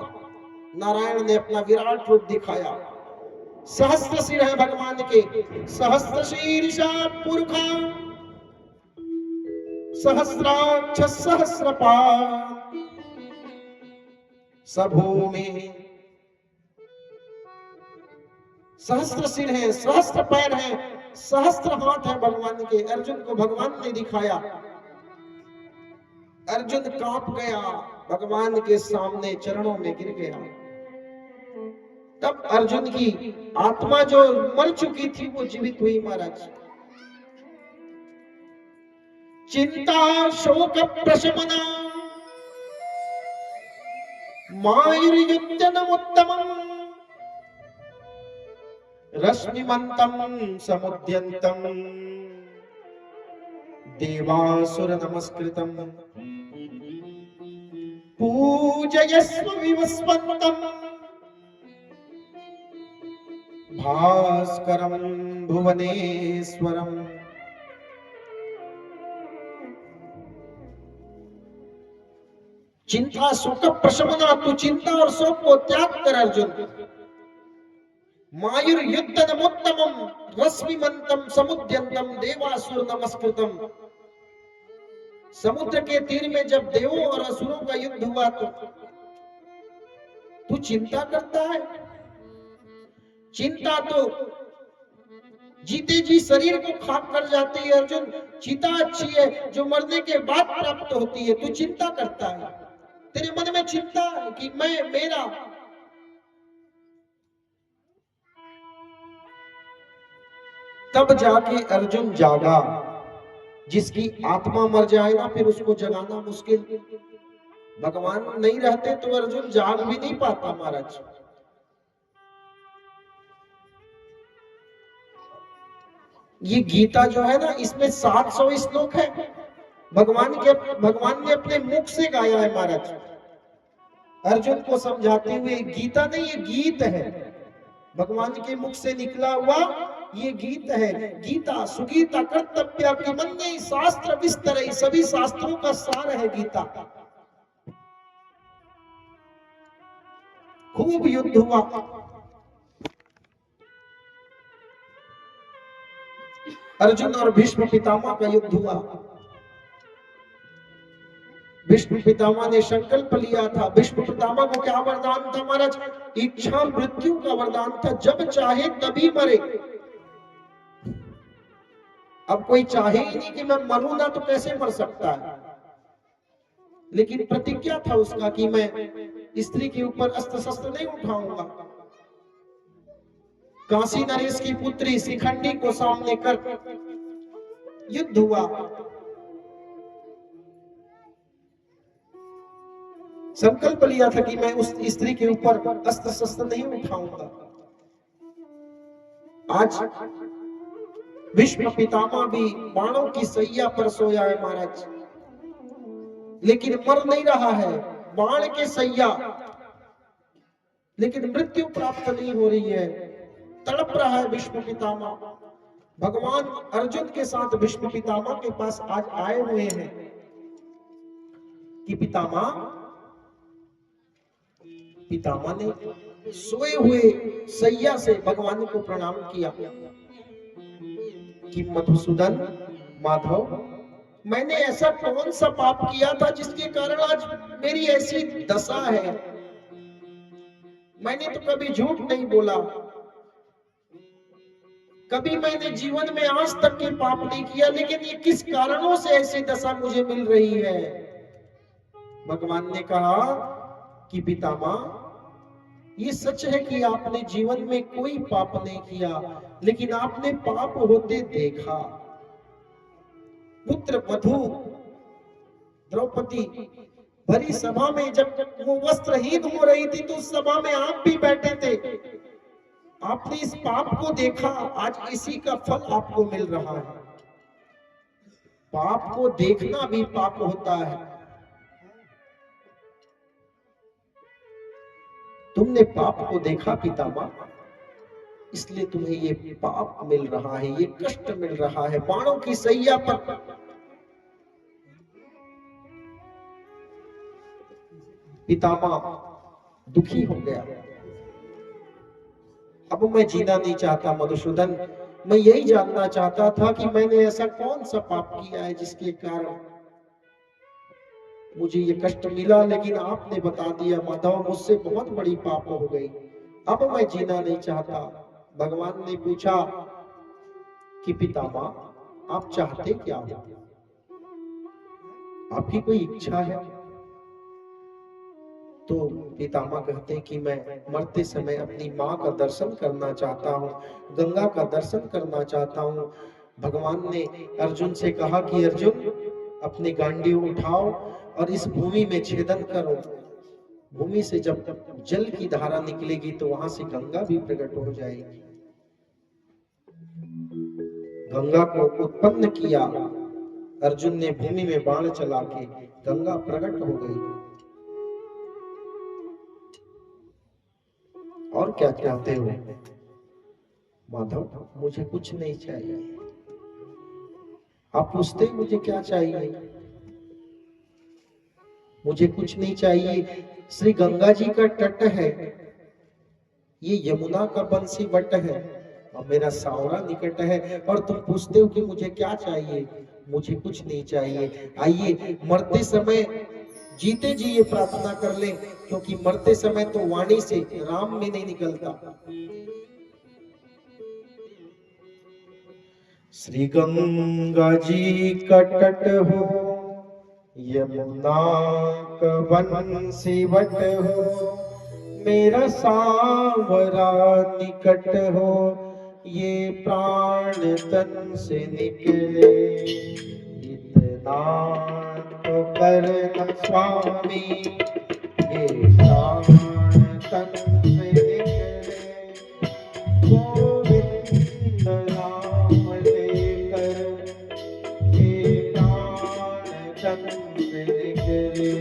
S1: नारायण ने अपना विराट रूप दिखाया। सहस्त्र सिर है भगवान के, सहस्त्र शीर्षा पुरखा सहस्राक्ष सहस्रपाद सभूमि। सहस्त्र सिर है, सहस्त्र पैर है, सहस्त्र हाथ है भगवान के। अर्जुन को भगवान ने दिखाया। अर्जुन कांप गया, भगवान के सामने चरणों में गिर गया। तब अर्जुन की आत्मा जो मर चुकी थी वो जीवित हुई महाराज। चिंता शोक प्रशमना मायुर्युद्धनमुत्तमम् रश्मिमन्तं समुद्यन्तं देवासुर नमस्कृतं पूजयस्व विवस्वन्तं भास्करं भुवनेश्वरं। चिंता शोक प्रशमना, तू चिंता और शोक को त्याग कर अर्जुन। मायुर युद्ध नमोत्तमम रश्मिमंतम समुद्यंतम देवासुर नमस्कृतम। समुद्र के तीर में जब देवों और असुरों का युद्ध हुआ तो तू चिंता करता है। चिंता तो जीते जी शरीर को खाक कर जाती है अर्जुन। चिता अच्छी है जो मरने के बाद प्राप्त होती है। तू चिंता करता है, तेरे मन में चिंता है कि मैं मेरा। तब जाके अर्जुन जागा। जिसकी आत्मा मर जाए ना फिर उसको जगाना मुश्किल। भगवान नहीं रहते तो अर्जुन जाग भी नहीं पाता महाराज। ये गीता जो है ना इसमें 700 श्लोक है। भगवान ने अपने मुख से गाया है महाराज। अर्जुन को समझाते हुए गीता नहीं ये गीत है। भगवान के मुख से निकला हुआ ये गीत है। गीता सुगीता कर्तव्य किमन्ये शास्त्र विस्तर, सभी शास्त्रों का सार है गीता। खूब युद्ध हुआ। अर्जुन और भीष्म पितामह का युद्ध हुआ। भीष्म पितामह ने संकल्प लिया था। भीष्म पितामह को क्या वरदान था महाराज? इच्छा मृत्यु का वरदान था। जब चाहे तभी मरे। अब कोई चाहे ही नहीं कि मैं मरूं ना तो कैसे मर सकता है। लेकिन प्रतिज्ञा था उसका कि मैं स्त्री के ऊपर अस्त्र शस्त्र नहीं उठाऊंगा। काशी नरेश की पुत्री शिखंडी को सामने कर युद्ध हुआ। संकल्प लिया था कि मैं उस स्त्री के ऊपर अस्त्र शस्त्र नहीं उठाऊंगा। आज भीष्म पितामह भी बाणों की सैया पर सोया है महाराज, लेकिन मर नहीं रहा है। बाण के सैया, लेकिन मृत्यु प्राप्त नहीं हो रही है। तड़प रहा है भीष्म पितामह। भगवान अर्जुन के साथ भीष्म पितामह के पास आज आए हुए हैं कि पितामह ने सोए हुए सैया से भगवान को प्रणाम किया कि मधुसूदन माधव, मैंने ऐसा कौन सा पाप किया था जिसके कारण आज मेरी ऐसी दशा है। मैंने तो कभी झूठ नहीं बोला, कभी मैंने जीवन में आज तक के पाप नहीं किया, लेकिन ये किस कारणों से ऐसी दशा मुझे मिल रही है। भगवान ने कहा कि पितामह, ये सच है कि आपने जीवन में कोई पाप नहीं किया, लेकिन आपने पाप होते देखा। पुत्र वधू द्रौपदी भरी सभा में जब वो वस्त्रहीन हो रही थी तो उस सभा में आप भी बैठे थे। आपने इस पाप को देखा, आज इसी का फल आपको मिल रहा है। पाप को देखना भी पाप होता है। तुमने पाप को देखा पितामह, इसलिए तुम्हें ये पाप मिल रहा है, ये कष्ट मिल रहा है। बाणों की सैया पर पितामह दुखी हो गया। अब मैं जीना नहीं चाहता मधुसूदन, मैं यही जानना चाहता था कि मैंने ऐसा कौन सा पाप किया है जिसके कारण मुझे ये कष्ट मिला। लेकिन आपने बता दिया माधव, मुझसे बहुत बड़ी पाप हो गई, अब मैं जीना नहीं चाहता। भगवान ने पूछा कि पितामह, आप चाहते क्या हो? आपकी कोई इच्छा है? तो पितामह कहते हैं कि मैं मरते समय अपनी माँ का दर्शन करना चाहता हूँ, गंगा का दर्शन करना चाहता हूँ। भगवान ने अर्जुन से कहा कि अर्जुन, अपनी गांडीव उठाओ और इस भूमि में छेदन करो। भूमि से जब जल की धारा निकलेगी तो वहां से गंगा भी प्रकट हो जाएगी। गंगा को उत्पन्न किया। अर्जुन ने भूमि में बाण चला के गंगा प्रकट हो गई। और क्या चाहते हो? माधव, मुझे कुछ नहीं चाहिए। आप पूछते मुझे क्या चाहिए? मुझे कुछ नहीं चाहिए। श्री गंगा जी का तट है, ये यमुना का बंसी वट है, और मेरा सावरा निकट है, और तुम पूछते हो कि मुझे क्या चाहिए? मुझे कुछ नहीं चाहिए। आइए मरते समय, जीते जी ये प्रार्थना कर ले, क्योंकि मरते समय तो वाणी से राम में नहीं निकलता। श्री गंगा जी का तट हो, यमुना का बंसी वट हो, मेरा सावरा निकट हो, ये प्राण तन से निकले। इतना तो करना स्वामी, ये प्राण तन से निकले। गोविंद नाम लेकर ये प्राण तन से निकले।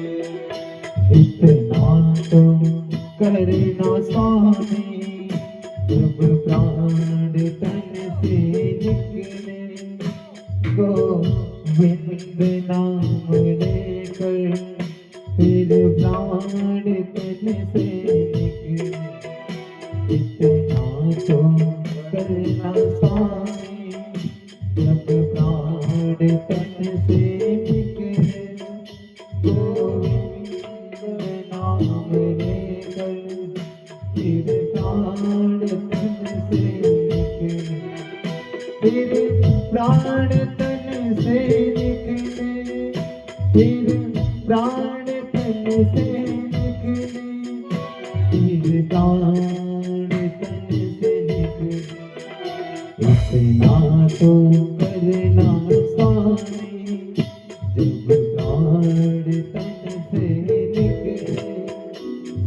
S2: इतना तो करना स्वामी, जब प्राण तन से निकले। गोविंद नाम लेकर फिर प्राण तन से निकले। इतना तो करना स्वामी, जब प्राण तन से निकले। गोविंद नाम लेकर फिर प्राण तन से निकले। फिर प्राण तन से निकले, फिर प्राण तन से निकले, फिर प्राण तन से निकले। इतना तो करना स्वामी, जब प्राण तन से निकले।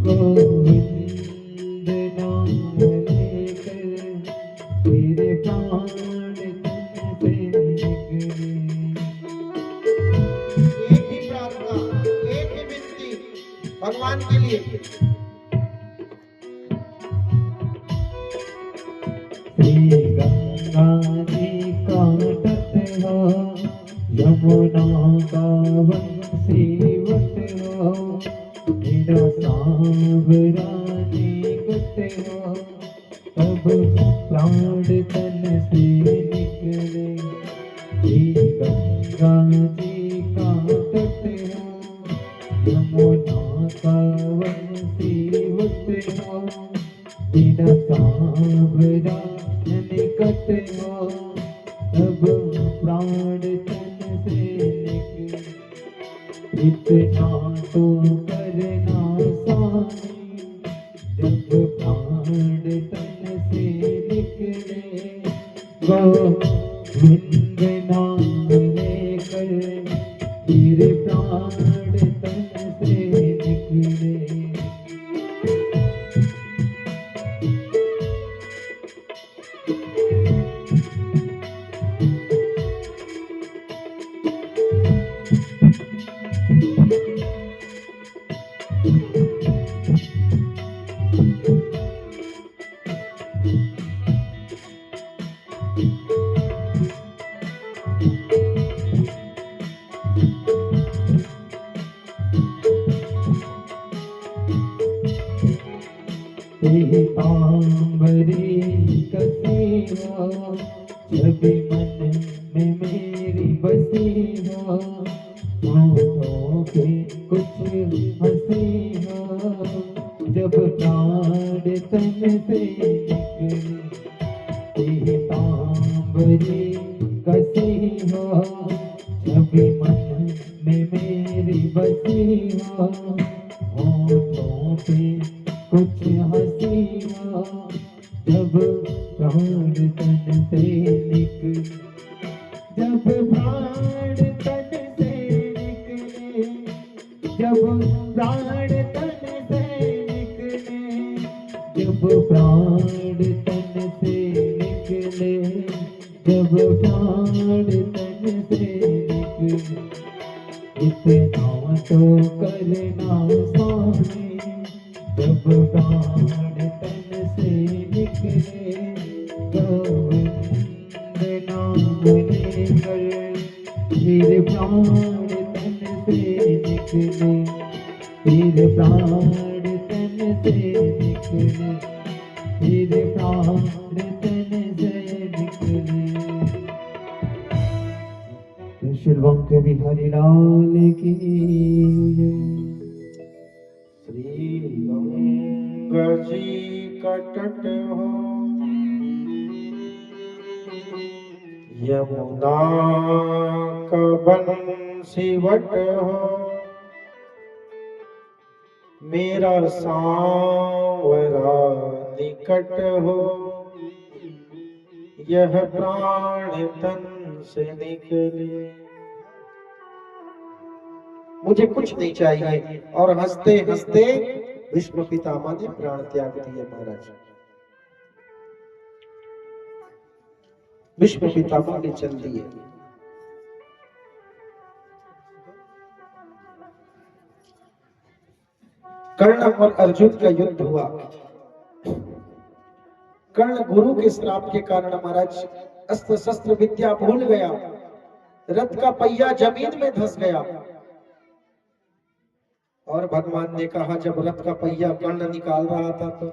S2: गोविंद नाम लेकर फिर प्राण तन से निकले।
S1: एक ही प्रार्थना, एक ही विनती भगवान के लिए।
S2: श्री गंगा जी का तट हो, यमुना का बंसी वट हो, मेरा सावरा निकट हो, तब प्राण तन से निकले। श्री गंगा जी का तट हो, यमुना का बंसी वट हो, मेरा सावरा निकट हो, तब प्राण तन से निकले। इतना तो करना स्वामी, जब प्राण तन से निकले। गोविंद नाम लेकर फिर प्राण तन से निकले। पीतांबरी कसी हो, छवि मन में मेरी बसी हो, होठों पे कुछ हंसी हो, जब प्राण तन से निकले। पीतांबरी कसी हो, छवि मन में मेरी बसी हो, होठों पे कुछ हंसी हो, जब प्राण तन से निकले। जब प्राण तन से निकले, जब प्राण तन से निकले, जब प्राण तन से निकले, जब प्राण तन से निकले, इतना तो करना स्वामी, जब प्राण तन से निकले, गोविंद नाम लेकर फिर प्राण तन से निकले, फिर प्राण तन से निकले, फिर प्राण तन से निकले। शिलवंक बिहारी लाल की
S1: श्री गंगा जी का तट हो, यमुना का बंसीवट हो, मेरा सांवरा निकट हो, यह प्राण तन से निकले। मुझे कुछ नहीं चाहिए, और हंसते हंसते भीष्म पितामह ने प्राण त्याग दिए। महाराज भीष्म पितामह ने चल दिए। कर्ण और अर्जुन का युद्ध हुआ। कर्ण गुरु के श्राप के कारण महाराज अस्त्र शस्त्र विद्या भूल गया, रथ का पहिया जमीन में धंस गया। और भगवान ने कहा, जब रथ का पहिया कर्ण निकाल रहा था तो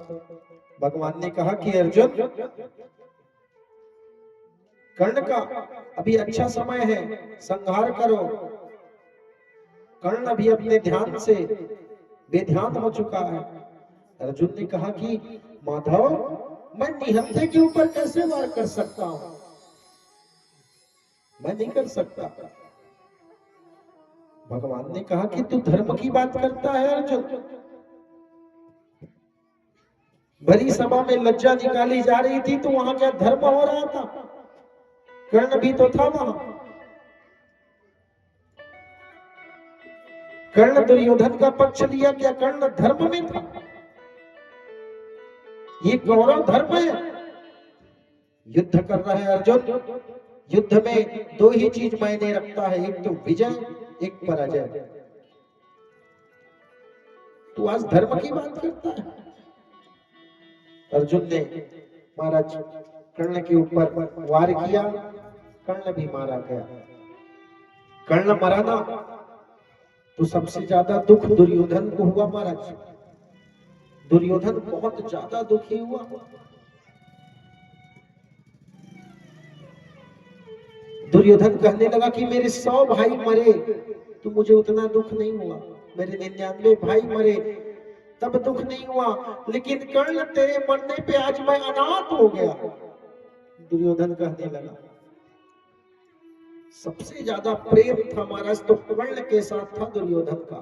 S1: भगवान ने कहा कि अर्जुन, कर्ण का अभी अच्छा समय है, संहार करो। कर्ण अभी अपने ध्यान से बेध्यान हो चुका है। अर्जुन ने कहा कि माधव, मैं निहत्थे के ऊपर कैसे वार कर सकता हूं? मैं नहीं कर सकता। भगवान ने कहा कि तू धर्म की बात करता है अर्जुन। भरी सभा में लज्जा निकाली जा रही थी, तो वहां क्या धर्म हो रहा था? कर्ण भी तो था वहां। कर्ण दुर्योधन का पक्ष लिया, क्या कर्ण धर्म में था? ये कौरव धर्म है। युद्ध कर रहा है अर्जुन। युद्ध में दो ही चीज मायने रखता है, एक तो विजय, एक पराजय। तू आज धर्म की बात करता है। अर्जुन ने महाराज कर्ण के ऊपर वार किया, कर्ण भी मारा गया। कर्ण मरा ना तो सबसे ज्यादा दुख दुर्योधन को हुआ महाराज। दुर्योधन बहुत ज्यादा दुखी हुआ। दुर्योधन कहने लगा कि मेरे 100 भाई मरे तो मुझे उतना दुख नहीं हुआ, मेरे 99 भाई मरे तब दुख नहीं हुआ, लेकिन कर्ण तेरे मरने पे आज मैं अनाथ हो गया। दुर्योधन कहने लगा। सबसे ज्यादा प्रेम था महाराज तो कर्ण के साथ था दुर्योधन का।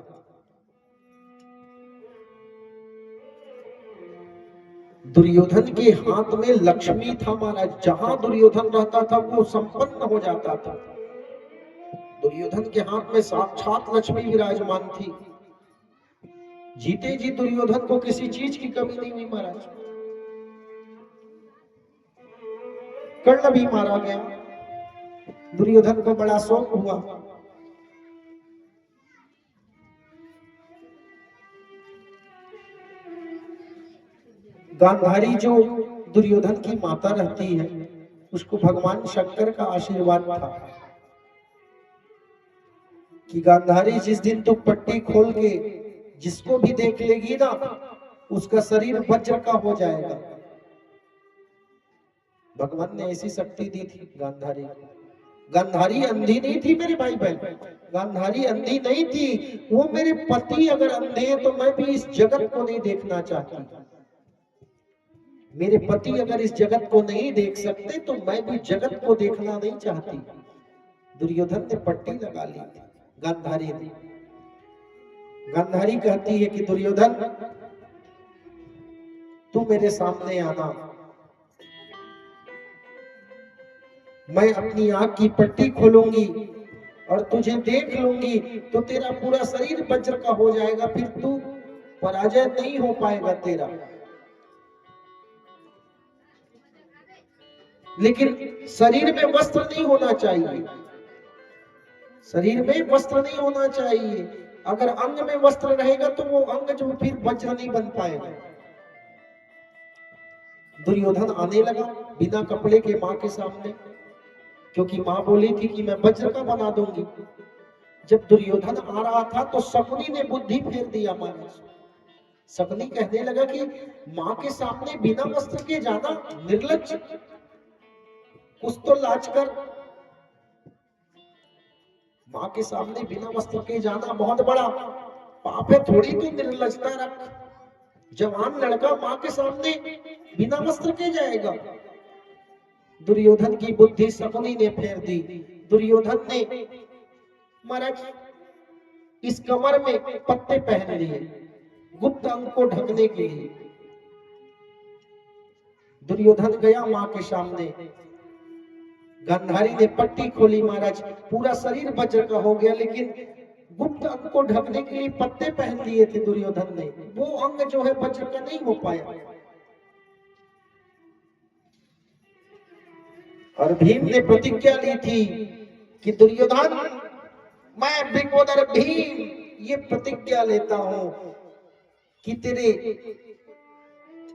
S1: दुर्योधन के हाथ में लक्ष्मी था महाराज। जहां दुर्योधन रहता था वो संपन्न हो जाता था। दुर्योधन के हाथ में साक्षात लक्ष्मी विराजमान थी। जीते जी दुर्योधन को किसी चीज की कमी नहीं हुई महाराज। कर्ण भी मारा गया। दुर्योधन को बड़ा शौक हुआ। गांधारी जो दुर्योधन की माता रहती है, उसको भगवान शंकर का आशीर्वाद था कि गांधारी जिस दिन तू पट्टी खोल के जिसको भी देख लेगी ना, उसका शरीर वज्र का हो जाएगा। भगवान ने ऐसी शक्ति दी थी गांधारी को। गांधारी अंधी नहीं थी मेरे भाई बहन, गांधारी अंधी नहीं थी। वो मेरे पति अगर अंधे हैं तो मैं भी इस जगत को नहीं देखना चाहती। मेरे पति अगर इस जगत को नहीं देख सकते तो मैं भी जगत को देखना नहीं चाहती। दुर्योधन ने पट्टी लगा ली थी गांधारी ने। गांधारी कहती है कि दुर्योधन तू मेरे सामने आना, मैं अपनी आंख की पट्टी खोलूंगी और तुझे देख लूंगी तो तेरा पूरा शरीर वज्र का हो जाएगा, फिर तू पराजय नहीं हो पाएगा तेरा। लेकिन शरीर में वस्त्र नहीं होना चाहिए, शरीर में वस्त्र नहीं होना चाहिए। अगर अंग में वस्त्र रहेगा तो वो अंग जो फिर वज्र नहीं बन पाएगा। दुर्योधन आने लगा बिना कपड़े के मां के सामने, क्योंकि मां बोली थी कि मैं वज्र का बना दूंगी। जब दुर्योधन आ रहा था तो शकुनी ने बुद्धि फेर दिया महाराज। शकुनी कहने लगा कि मां के सामने बिना वस्त्र के जाना निर्लज्ज, कुछ तो लाज कर। मां के सामने बिना वस्त्र के जाना बहुत बड़ा पाप है, थोड़ी तू निर्लजता रख। जवान लड़का मां के सामने बिना वस्त्र के जाएगा। दुर्योधन की बुद्धि शकुनी ने फेर दी। दुर्योधन ने महाराज इस कमर में पत्ते पहन लिए गुप्त अंग को ढकने के लिए। दुर्योधन गया मां के सामने, गांधारी ने पट्टी खोली महाराज, पूरा शरीर वज्र का हो गया, लेकिन गुप्त अंग को ढकने के लिए पत्ते पहन लिए थे दुर्योधन ने, वो अंग जो है वज्र का नहीं हो पाया। और भीम ने प्रतिज्ञा ली थी कि दुर्योधन, मैं वृकोदर भीम ये प्रतिज्ञा लेता हूं कि तेरे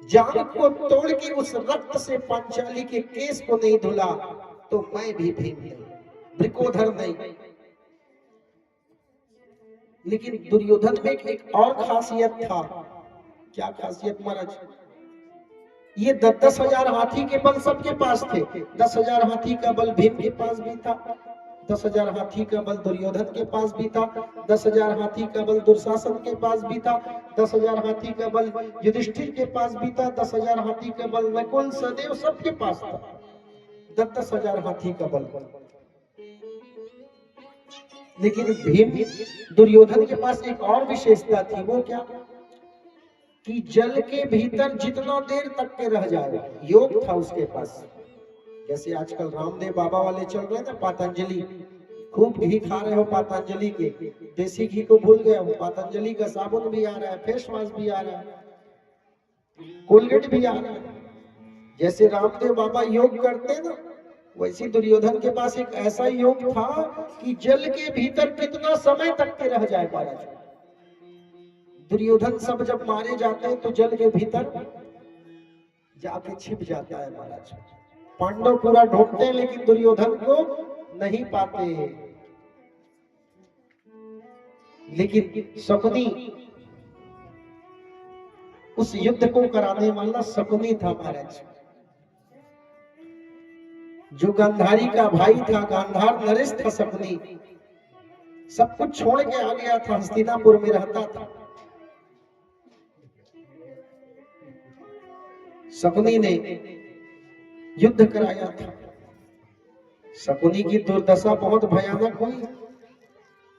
S1: जांग को तोड़ के उस रक्त से पांचाली के केस को नहीं धुला तो मैं भी भीम नहीं, वृकोधर नहीं। लेकिन दुर्योधन में एक और खासियत था। क्या खासियत महाराज? ये 10,000 हाथी के बल सबके पास थे। 10,000 हाथी का बल भीम के पास भी था, 10,000 हाथी का बल दुर्योधन के पास भी था, 10,000 हाथी का बल दुशासन के पास भी था, 10,000 हाथी का बल युधिष्ठिर के पास भी था, 10,000 हाथी का बल नकुल सहदेव सबके पास था। 10,000 हाथी का बल। लेकिन भीम दुर्योधन के पास एक और विशेषता थी। वो क्या? कि जल के भीतर जितना देर तक के रह जाए, योग था उसके पास। जैसे आजकल रामदेव बाबा वाले चल रहे हैं ना, पतंजलि, खूब घी खा रहे हो पतंजलि के, देसी घी को भूल गया हूँ। पतंजलि का साबुन भी आ रहा है, फेस वॉश भी आ रहा है, कोलगेट भी आ रहा है। जैसे रामदेव बाबा योग करते हैं ना, वैसे दुर्योधन के पास एक ऐसा योग था कि जल के भीतर कितना समय तक के रह जाए महाराज। दुर्योधन सब जब मारे जाते हैं तो जल के भीतर जाके छिप जाता है महाराज। पांडव पूरा ढूंढते हैं लेकिन दुर्योधन को नहीं पाते। लेकिन शकुनी, उस युद्ध को कराने वाला शकुनी था महाराज, जो गांधारी का भाई था। गांधार नरेश था शकुनी। सब कुछ छोड़ के आ गया था, हस्तिनापुर में रहता था। शकुनी ने युद्ध कराया था। शकुनी की दुर्दशा बहुत भयानक हुई।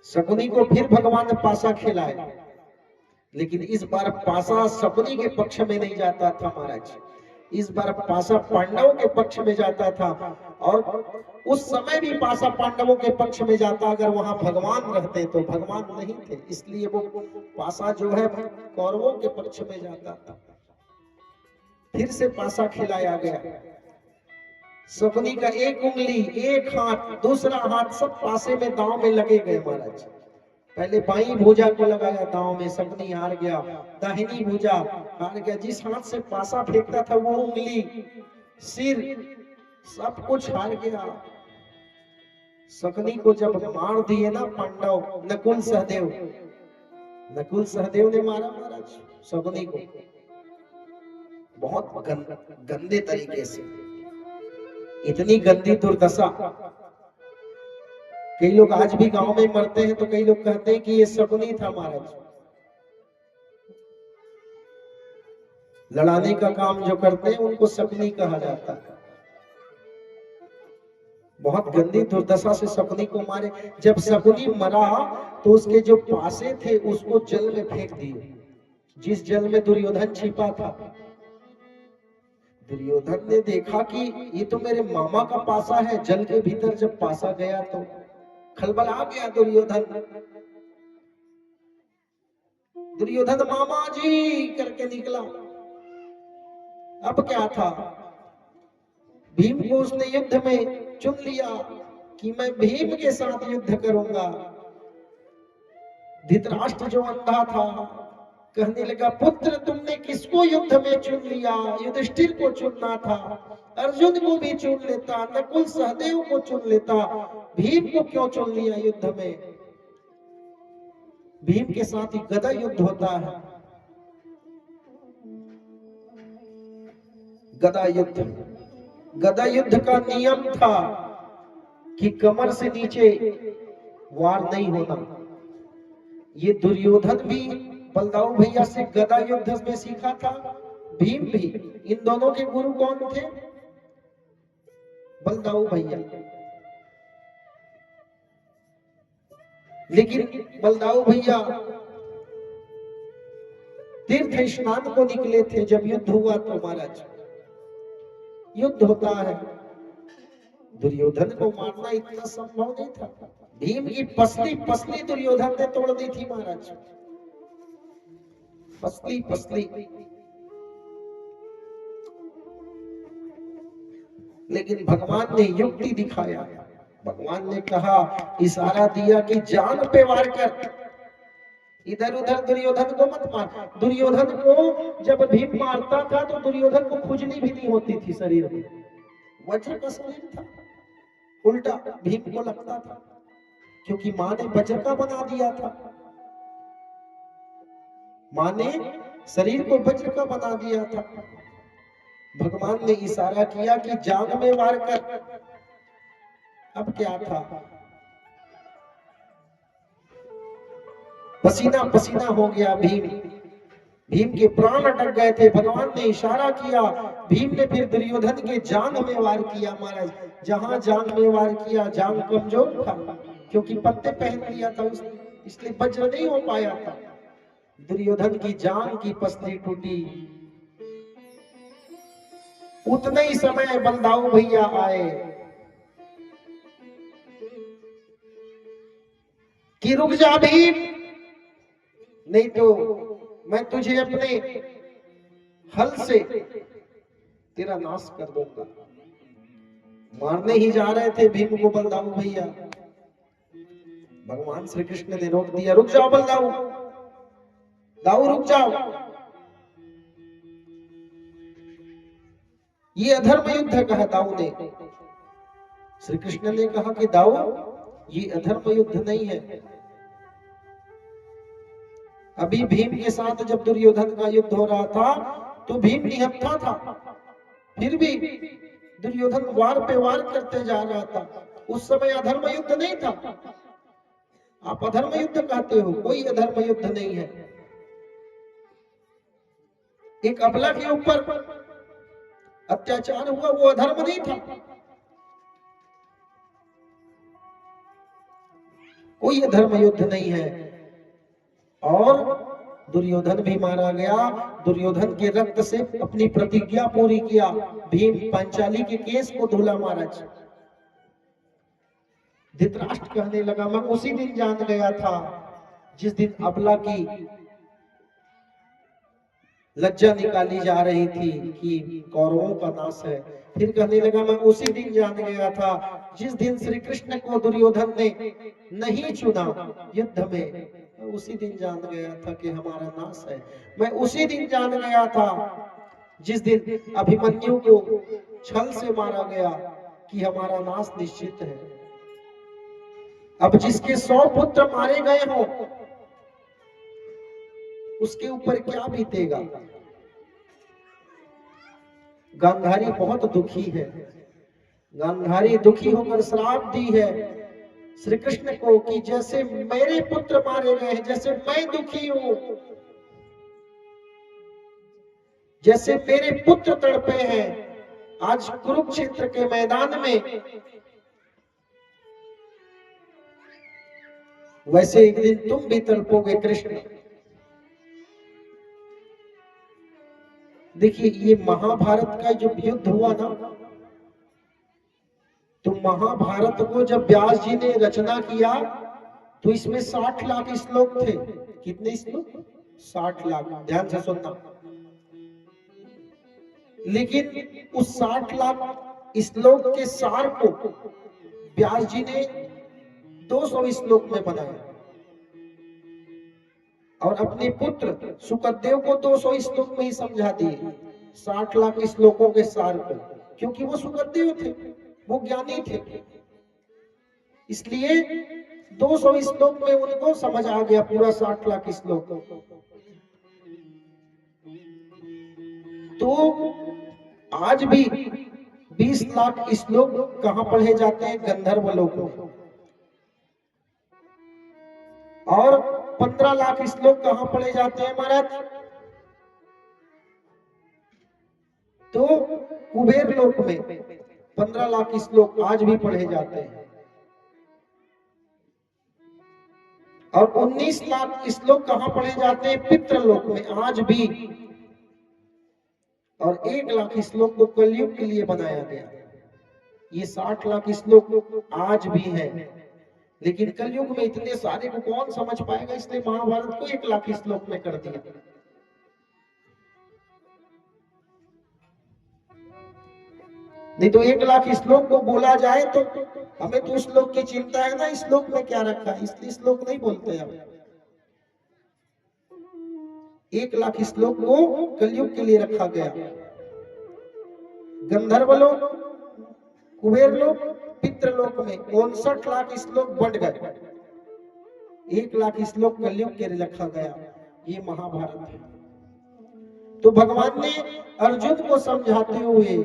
S1: शकुनी को फिर भगवान ने पासा खिलाया, लेकिन इस बार पासा शकुनी के पक्ष में नहीं जाता था महाराज। इस बार पासा पांडवों के पक्ष में जाता था। और उस समय भी पासा पांडवों के पक्ष में जाता अगर वहां भगवान रहते, तो भगवान नहीं थे, इसलिए वो पासा जो है कौरवों के पक्ष में जाता था। फिर से पासा खिलाया गया। शकुनी का एक उंगली, एक हाथ, दूसरा हाथ सब पासे में दांव में लगे गए महाराज। पहले बाई भुजा को लगाया दांव में, शकुनी हार गया। दाहिनी भुजा हार गया। जिस हाथ से पासा फेंकता था वो उंगली, सिर, सब कुछ हार गया। शकुनी को जब मार दिए ना पांडव, नकुल सहदेव ने मारा महाराज शकुनी को, बहुत गंदे तरीके से। इतनी गंदी दुर्दशा। कई लोग आज भी गांव में मरते हैं तो कई लोग कहते हैं कि ये शकुनी था महाराज। लड़ाने का काम जो करते हैं उनको शकुनी कहा जाता है। बहुत गंदी दुर्दशा से शकुनी को मारे। जब शकुनी मरा तो उसके जो पासे थे उसको जल में फेंक दिए, जिस जल में दुर्योधन छिपा था। दुर्योधन ने देखा कि ये तो मेरे मामा का पासा है। जल के भीतर जब पासा गया तो खलबला गया दुर्योधन। दुर्योधन मामा जी करके निकला। अब क्या था? भीम को उसने युद्ध में चुन लिया कि मैं भीम के साथ युद्ध करूंगा। धृतराष्ट्र जो अंधा था कहने लगा, पुत्र तुमने किसको युद्ध में चुन लिया? युधिष्ठिर को चुनना था, अर्जुन को भी चुन लेता, नकुल सहदेव को चुन लेता, भीम को क्यों चुन लिया युद्ध में? भीम के साथ ही गदा युद्ध होता है। गदा युद्ध, गदा युद्ध का नियम था कि कमर से नीचे वार नहीं होना। ये दुर्योधन भी बलदाऊ भैया से गदा युद्ध में सीखा था, भीम भी। इन दोनों के गुरु कौन थे? बलदाऊ भैया। लेकिन बलदाऊ भैया तीर्थ स्नान को निकले थे जब युद्ध हुआ तो महाराज, युद्ध होता है, दुर्योधन को मारना इतना संभव नहीं था। भीम की पसली पसली दुर्योधन ने तोड़ दी थी महाराज, पसली पसली। लेकिन भगवान ने युक्ति दिखाया, भगवान ने कहा, इशारा दिया कि जान पे वार कर, इधर उधर दुर्योधन को मत मार। दुर्योधन को जब भीम मारता था तो दुर्योधन को खुजली भी नहीं होती थी शरीर में, वज्र का शरीर था, उल्टा भीम को लगता था क्योंकि मां ने वज्र का बना दिया था। मां ने शरीर को वज्र का बना दिया था। भगवान ने इशारा किया कि जान में वार कर। अब क्या था, पसीना पसीना हो गया भीम, भीम के प्राण अटक गए थे। भगवान ने इशारा किया, भीम ने फिर दुर्योधन के जांघ में वार किया महाराज। जहां जांघ में वार किया, जांघ कमजोर था क्योंकि पत्ते पहन लिया था उसने, इसलिए वज्र नहीं हो पाया था। दुर्योधन की जांघ की पसली टूटी। उतने ही समय बलदाऊ भैया आए कि रुक जा भीम, नहीं तो मैं तुझे अपने हल से तेरा नाश कर दूंगा। मारने ही जा रहे थे भीम को बलदाऊ भैया, भगवान श्री कृष्ण ने रोक दिया, रुक जाओ बलदाऊ, दाऊ रुक जाओ, ये अधर्म युद्ध कहा दाऊ ने। श्री कृष्ण ने कहा कि दाऊ ये अधर्म युद्ध नहीं है। अभी भीम के साथ जब दुर्योधन का युद्ध हो रहा था तो भीम निहत्था था, फिर भी दुर्योधन वार पे वार करते जा रहा था। उस समय अधर्म युद्ध नहीं था। आप अधर्म युद्ध कहते हो, कोई अधर्म युद्ध नहीं है। एक अबला के ऊपर अत्याचार हुआ, वो अधर्म नहीं था। कोई अधर्म युद्ध नहीं है। और दुर्योधन भी मारा गया। दुर्योधन के रक्त से अपनी प्रतिज्ञा पूरी किया। भीम पांचाली के केस को धुला महाराज। धृतराष्ट्र कहने लगा, मैं उसी दिन जान गया था जिस दिन अबला की लज्जा निकाली जा रही थी कि कौरवों का नाश है। फिर कहने लगा, मैं उसी दिन जान गया था जिस दिन श्री कृष्ण को दुर्योधन ने नहीं चुना युद्ध में, उसी दिन जान गया था कि हमारा नाश है। मैं उसी दिन जान गया था जिस दिन अभिमन्यु को छल से मारा गया कि हमारा नाश निश्चित है। अब जिसके 100 पुत्र मारे गए हों उसके ऊपर क्या बीतेगा। गांधारी बहुत दुखी है। गांधारी दुखी होकर श्राप दी है श्री कृष्ण को कि जैसे मेरे पुत्र मारे गए हैं, जैसे मैं दुखी हूं, जैसे मेरे पुत्र तड़पे हैं आज कुरुक्षेत्र के मैदान में, वैसे एक दिन तुम भी तड़पोगे कृष्ण। देखिए, ये महाभारत का जो युद्ध हुआ ना, तो महाभारत को जब व्यास जी ने रचना किया तो इसमें 60 लाख श्लोक थे। कितने श्लोक? 60 लाख। ध्यान से सुनना। लेकिन उस 60 लाख श्लोक के सार को व्यास जी ने 200 श्लोक में बनाया और अपने पुत्र सुखदेव को 200 श्लोक में ही समझा दिए 60 लाख श्लोकों के सार को, क्योंकि वो सुखदेव थे, वो ज्ञानी थे, इसलिए 200 श्लोक में उनको समझ आ गया पूरा 60 लाख श्लोक। तो आज भी 20 लाख श्लोक कहां पढ़े जाते हैं? गंधर्व लोक में। और 15 लाख श्लोक कहां पढ़े जाते हैं महाराज? तो कुबेर लोक में 15 लाख श्लोक आज भी पढ़े जाते हैं। और 19 लाख श्लोक कहां पढ़े जाते हैं? पितृलोक में आज भी। और 1 लाख श्लोक को कलयुग के लिए बनाया गया। ये 60 लाख श्लोक आज भी है, लेकिन कलयुग में इतने सारे को कौन समझ पाएगा, इसलिए महाभारत को 1 लाख श्लोक में कर दिया। नहीं तो 1 लाख श्लोक को बोला जाए तो हमें तो श्लोक की चिंता है ना, श्लोक में क्या रखा है, इसलिए श्लोक नहीं बोलते हम। 1 लाख श्लोक को कलयुग के लिए रखा गया। गंधर्व लोक, कुबेर लोक, पितृलोक में 59 लाख श्लोक बढ़ गए, 1 लाख श्लोक कलयुग के लिए रखा गया। ये महाभारत है। तो भगवान ने अर्जुन को समझाते हुए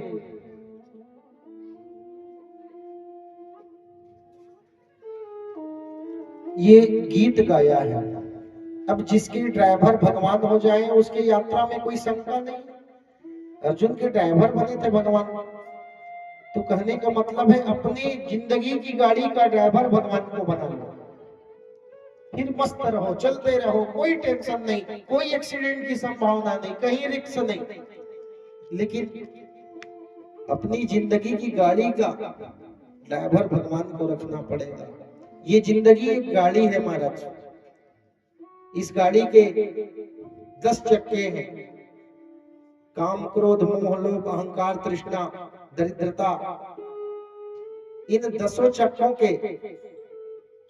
S1: ये गीत गाया है। अब जिसके ड्राइवर भगवान हो जाए उसके यात्रा में कोई शंका नहीं। अर्जुन के ड्राइवर बने थे भगवान, तो कहने का मतलब है अपनी जिंदगी की गाड़ी का ड्राइवर भगवान को बना लो, फिर मस्त रहो, चलते रहो, कोई टेंशन नहीं, कोई एक्सीडेंट की संभावना नहीं, कहीं रिस्क नहीं। लेकिन अपनी जिंदगी की गाड़ी का ड्राइवर भगवान को रखना पड़ेगा। ये जिंदगी एक गाड़ी है महाराज। इस गाड़ी के 10 चक्के हैं, काम, क्रोध, मोह, लोभ, अहंकार, तृष्णा, दरिद्रता। इन 10 चक्कों के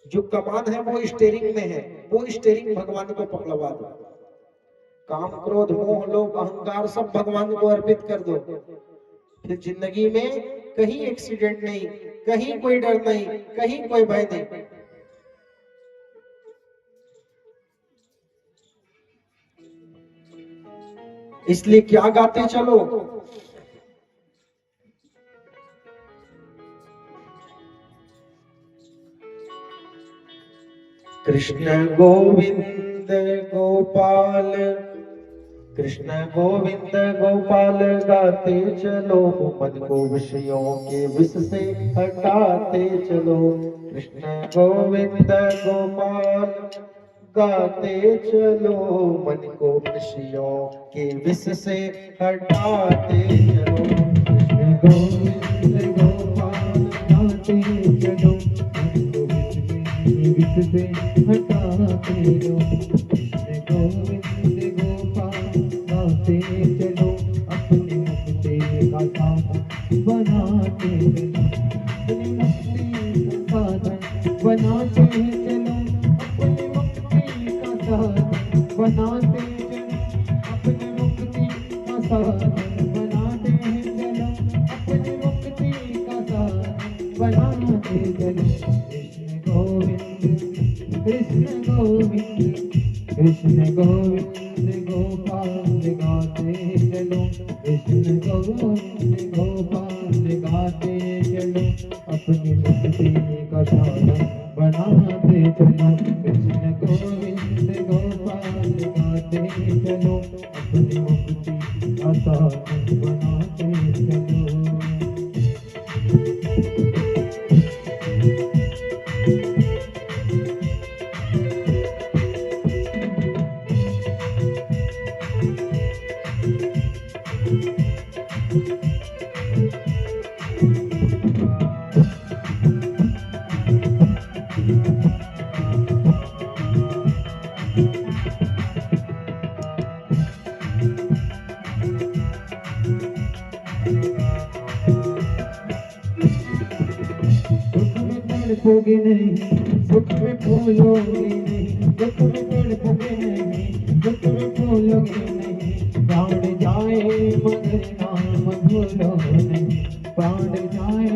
S1: जो कमान है वो स्टीयरिंग में है, वो स्टीयरिंग भगवान को पकड़वा दो। काम, क्रोध, मोह, लोभ, अहंकार सब भगवान को अर्पित कर दो, फिर जिंदगी में कहीं एक्सीडेंट नहीं, कहीं कोई डर नहीं, कहीं कोई भय नहीं। इसलिए क्या गाते चलो? कृष्ण गोविंद गोपाल, कृष्ण गोविंद गोपाल गाते चलो, मन को विषयों के विष से हटाते चलो। कृष्ण गोविंद गोपाल गाते चलो, मन को विषयों के विष से हटाते चलो। कृष्ण गोविंद गोपाल गाते चलो, मन को विष से हटाते चलो। कृष्ण गोविंद गोपाल गाते चलो, अपनी मुक्ति का साधन बनाते चलो, अपनी मुक्ति का साधन बनाते चलो, अपनी मुक्ति का साधन बनाते चलो, अपनी मुक्ति का साधन बनाते चलो, अपनी मुक्ति का साधन बनाते चलो। कृष्ण गोविंद, कृष्ण गोविंद गोपाल गाते चलो, कृष्ण गोविंद गोपाल गाते चलो, अपनी मुक्ति का साधन बनाते चलो। कृष्ण गोविंद गोपाल गाते चलो, अपनी मुक्ति का साधन बनाते चलो।
S2: तड़पोगे नहीं, दुख में भूलोगे नहीं, दुख में तड़पोगे नहीं, दुख में भूलोगे नहीं, प्राण जाए मगर नाम भूलो नहीं, प्राण जाए